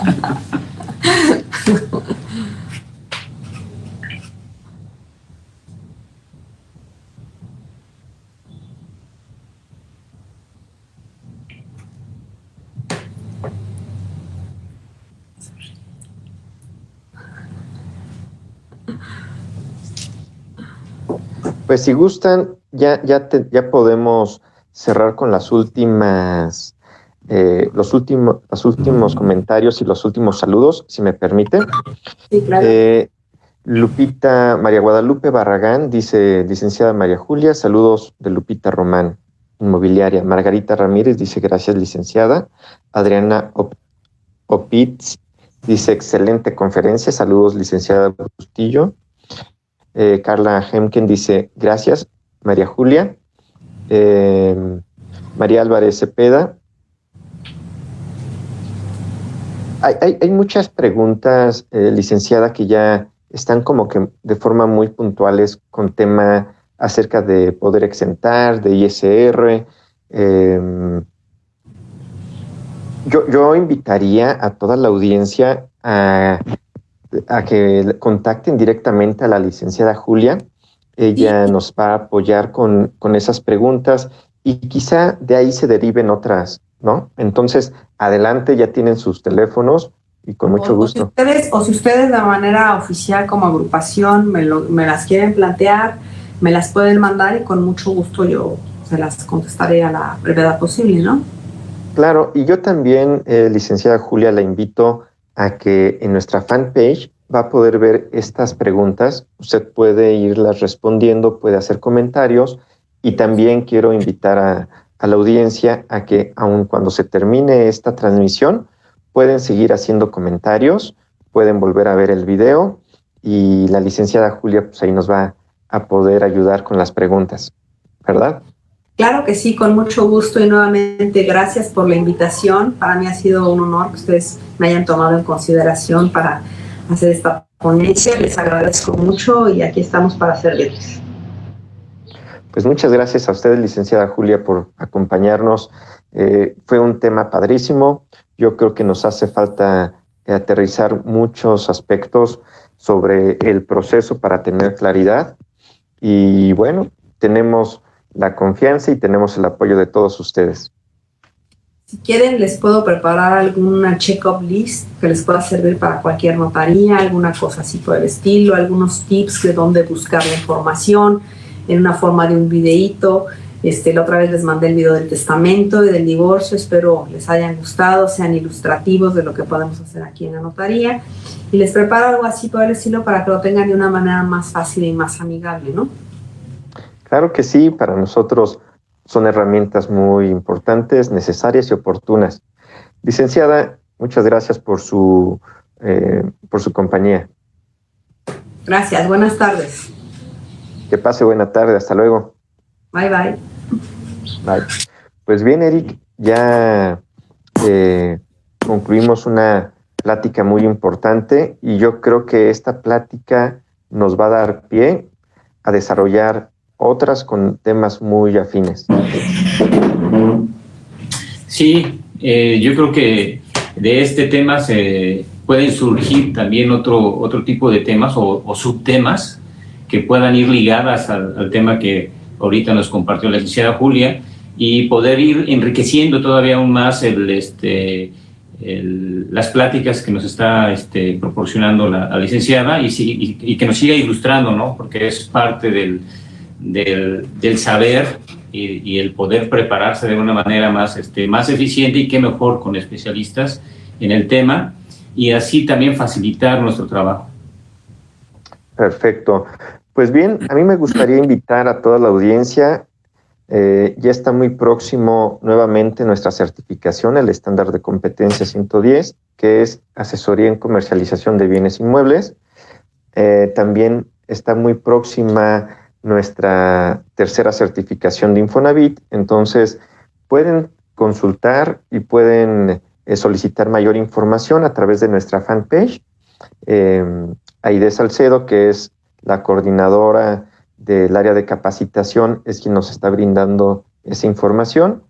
Pues si gustan, ya podemos cerrar con los últimos comentarios y los últimos saludos, si me permite. Sí, claro. Lupita María Guadalupe Barragán dice: licenciada María Julia, saludos de Lupita Román, inmobiliaria. Margarita Ramírez dice: gracias, licenciada. Adriana Opitz dice: excelente conferencia, saludos, licenciada Bustillo. Carla Hemken dice: gracias, María Julia. María Álvarez Cepeda. Hay muchas preguntas, licenciada, que ya están como que de forma muy puntuales con tema acerca de poder exentar, de ISR. Yo invitaría a toda la audiencia a que contacten directamente a la licenciada Julia. Ella nos va a apoyar con esas preguntas y quizá de ahí se deriven otras, ¿no? Entonces, adelante, ya tienen sus teléfonos y con mucho gusto. Si ustedes de manera oficial como agrupación me las quieren plantear, me las pueden mandar y con mucho gusto yo se las contestaré a la brevedad posible, ¿no? Claro, y yo también, licenciada Julia, la invito a que en nuestra fanpage va a poder ver estas preguntas. Usted puede irlas respondiendo, puede hacer comentarios, y también quiero invitar a la audiencia a que, aun cuando se termine esta transmisión, pueden seguir haciendo comentarios, pueden volver a ver el video, y la licenciada Julia pues ahí nos va a poder ayudar con las preguntas, ¿verdad? Claro que sí, con mucho gusto, y nuevamente gracias por la invitación. Para mí ha sido un honor que ustedes me hayan tomado en consideración para hacer esta ponencia. Les agradezco mucho y aquí estamos para servirles. Pues muchas gracias a usted, licenciada Julia, por acompañarnos. Fue un tema padrísimo. Yo creo que nos hace falta aterrizar muchos aspectos sobre el proceso para tener claridad. Y bueno, tenemos la confianza y tenemos el apoyo de todos ustedes. Si quieren, les puedo preparar alguna check-up list que les pueda servir para cualquier notaría, alguna cosa así por el estilo, algunos tips de dónde buscar la información en una forma de un videíto. La otra vez les mandé el video del testamento y del divorcio. Espero les hayan gustado, sean ilustrativos de lo que podemos hacer aquí en la notaría. Y les preparo algo así por el estilo para que lo tengan de una manera más fácil y más amigable, ¿no? Claro que sí, para nosotros son herramientas muy importantes, necesarias y oportunas. Licenciada, muchas gracias por su compañía. Gracias, buenas tardes. Que pase buena tarde, hasta luego. Bye, bye. Bye. Pues bien, Eric, ya concluimos una plática muy importante, y yo creo que esta plática nos va a dar pie a desarrollar otras con temas muy afines. Sí, yo creo que de este tema se pueden surgir también otro tipo de temas o subtemas que puedan ir ligadas al tema que ahorita nos compartió la licenciada Julia, y poder ir enriqueciendo todavía aún más las pláticas que nos está proporcionando la licenciada, y que nos siga ilustrando, ¿no? Porque es parte del saber y el poder prepararse de una manera más eficiente, y qué mejor con especialistas en el tema, y así también facilitar nuestro trabajo. Perfecto. Pues bien, a mí me gustaría invitar a toda la audiencia. Ya está muy próximo nuevamente nuestra certificación, el estándar de competencia 110, que es asesoría en comercialización de bienes inmuebles. También está muy próxima nuestra tercera certificación de Infonavit. Entonces pueden consultar y pueden solicitar mayor información a través de nuestra fanpage. Aide Salcedo, que es la coordinadora del área de capacitación, es quien nos está brindando esa información.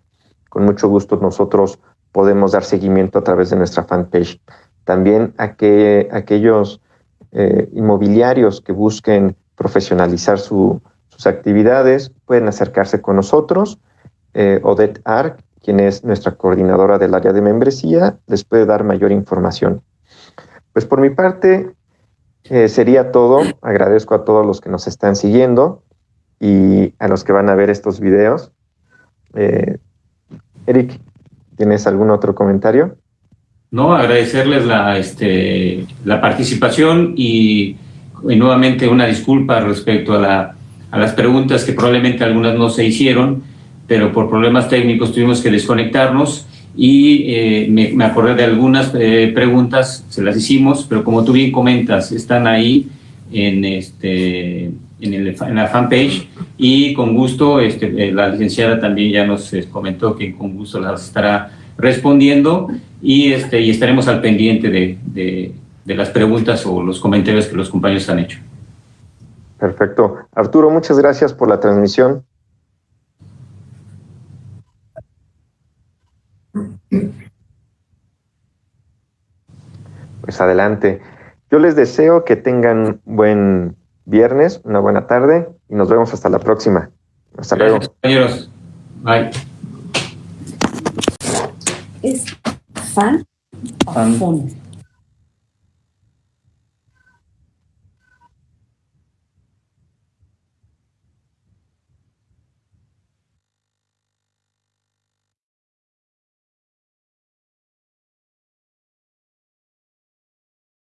Con mucho gusto nosotros podemos dar seguimiento a través de nuestra fanpage. También aquellos inmobiliarios que busquen profesionalizar sus actividades pueden acercarse con nosotros. Odette Arc, quien es nuestra coordinadora del área de membresía, les puede dar mayor información. Pues por mi parte sería todo. Agradezco a todos los que nos están siguiendo y a los que van a ver estos videos. Eric, ¿tienes algún otro comentario? No, agradecerles la participación, y nuevamente una disculpa respecto a las preguntas, que probablemente algunas no se hicieron, pero por problemas técnicos tuvimos que desconectarnos, y me acordé de algunas preguntas, se las hicimos, pero como tú bien comentas, están ahí en la fanpage, y con gusto la licenciada también ya nos comentó que con gusto las estará respondiendo, y estaremos al pendiente de las preguntas o los comentarios que los compañeros han hecho. Perfecto. Arturo, muchas gracias por la transmisión. Pues adelante. Yo les deseo que tengan buen viernes, una buena tarde, y nos vemos hasta la próxima. Hasta luego. Compañeros. Bye. ¿Es fan o phone?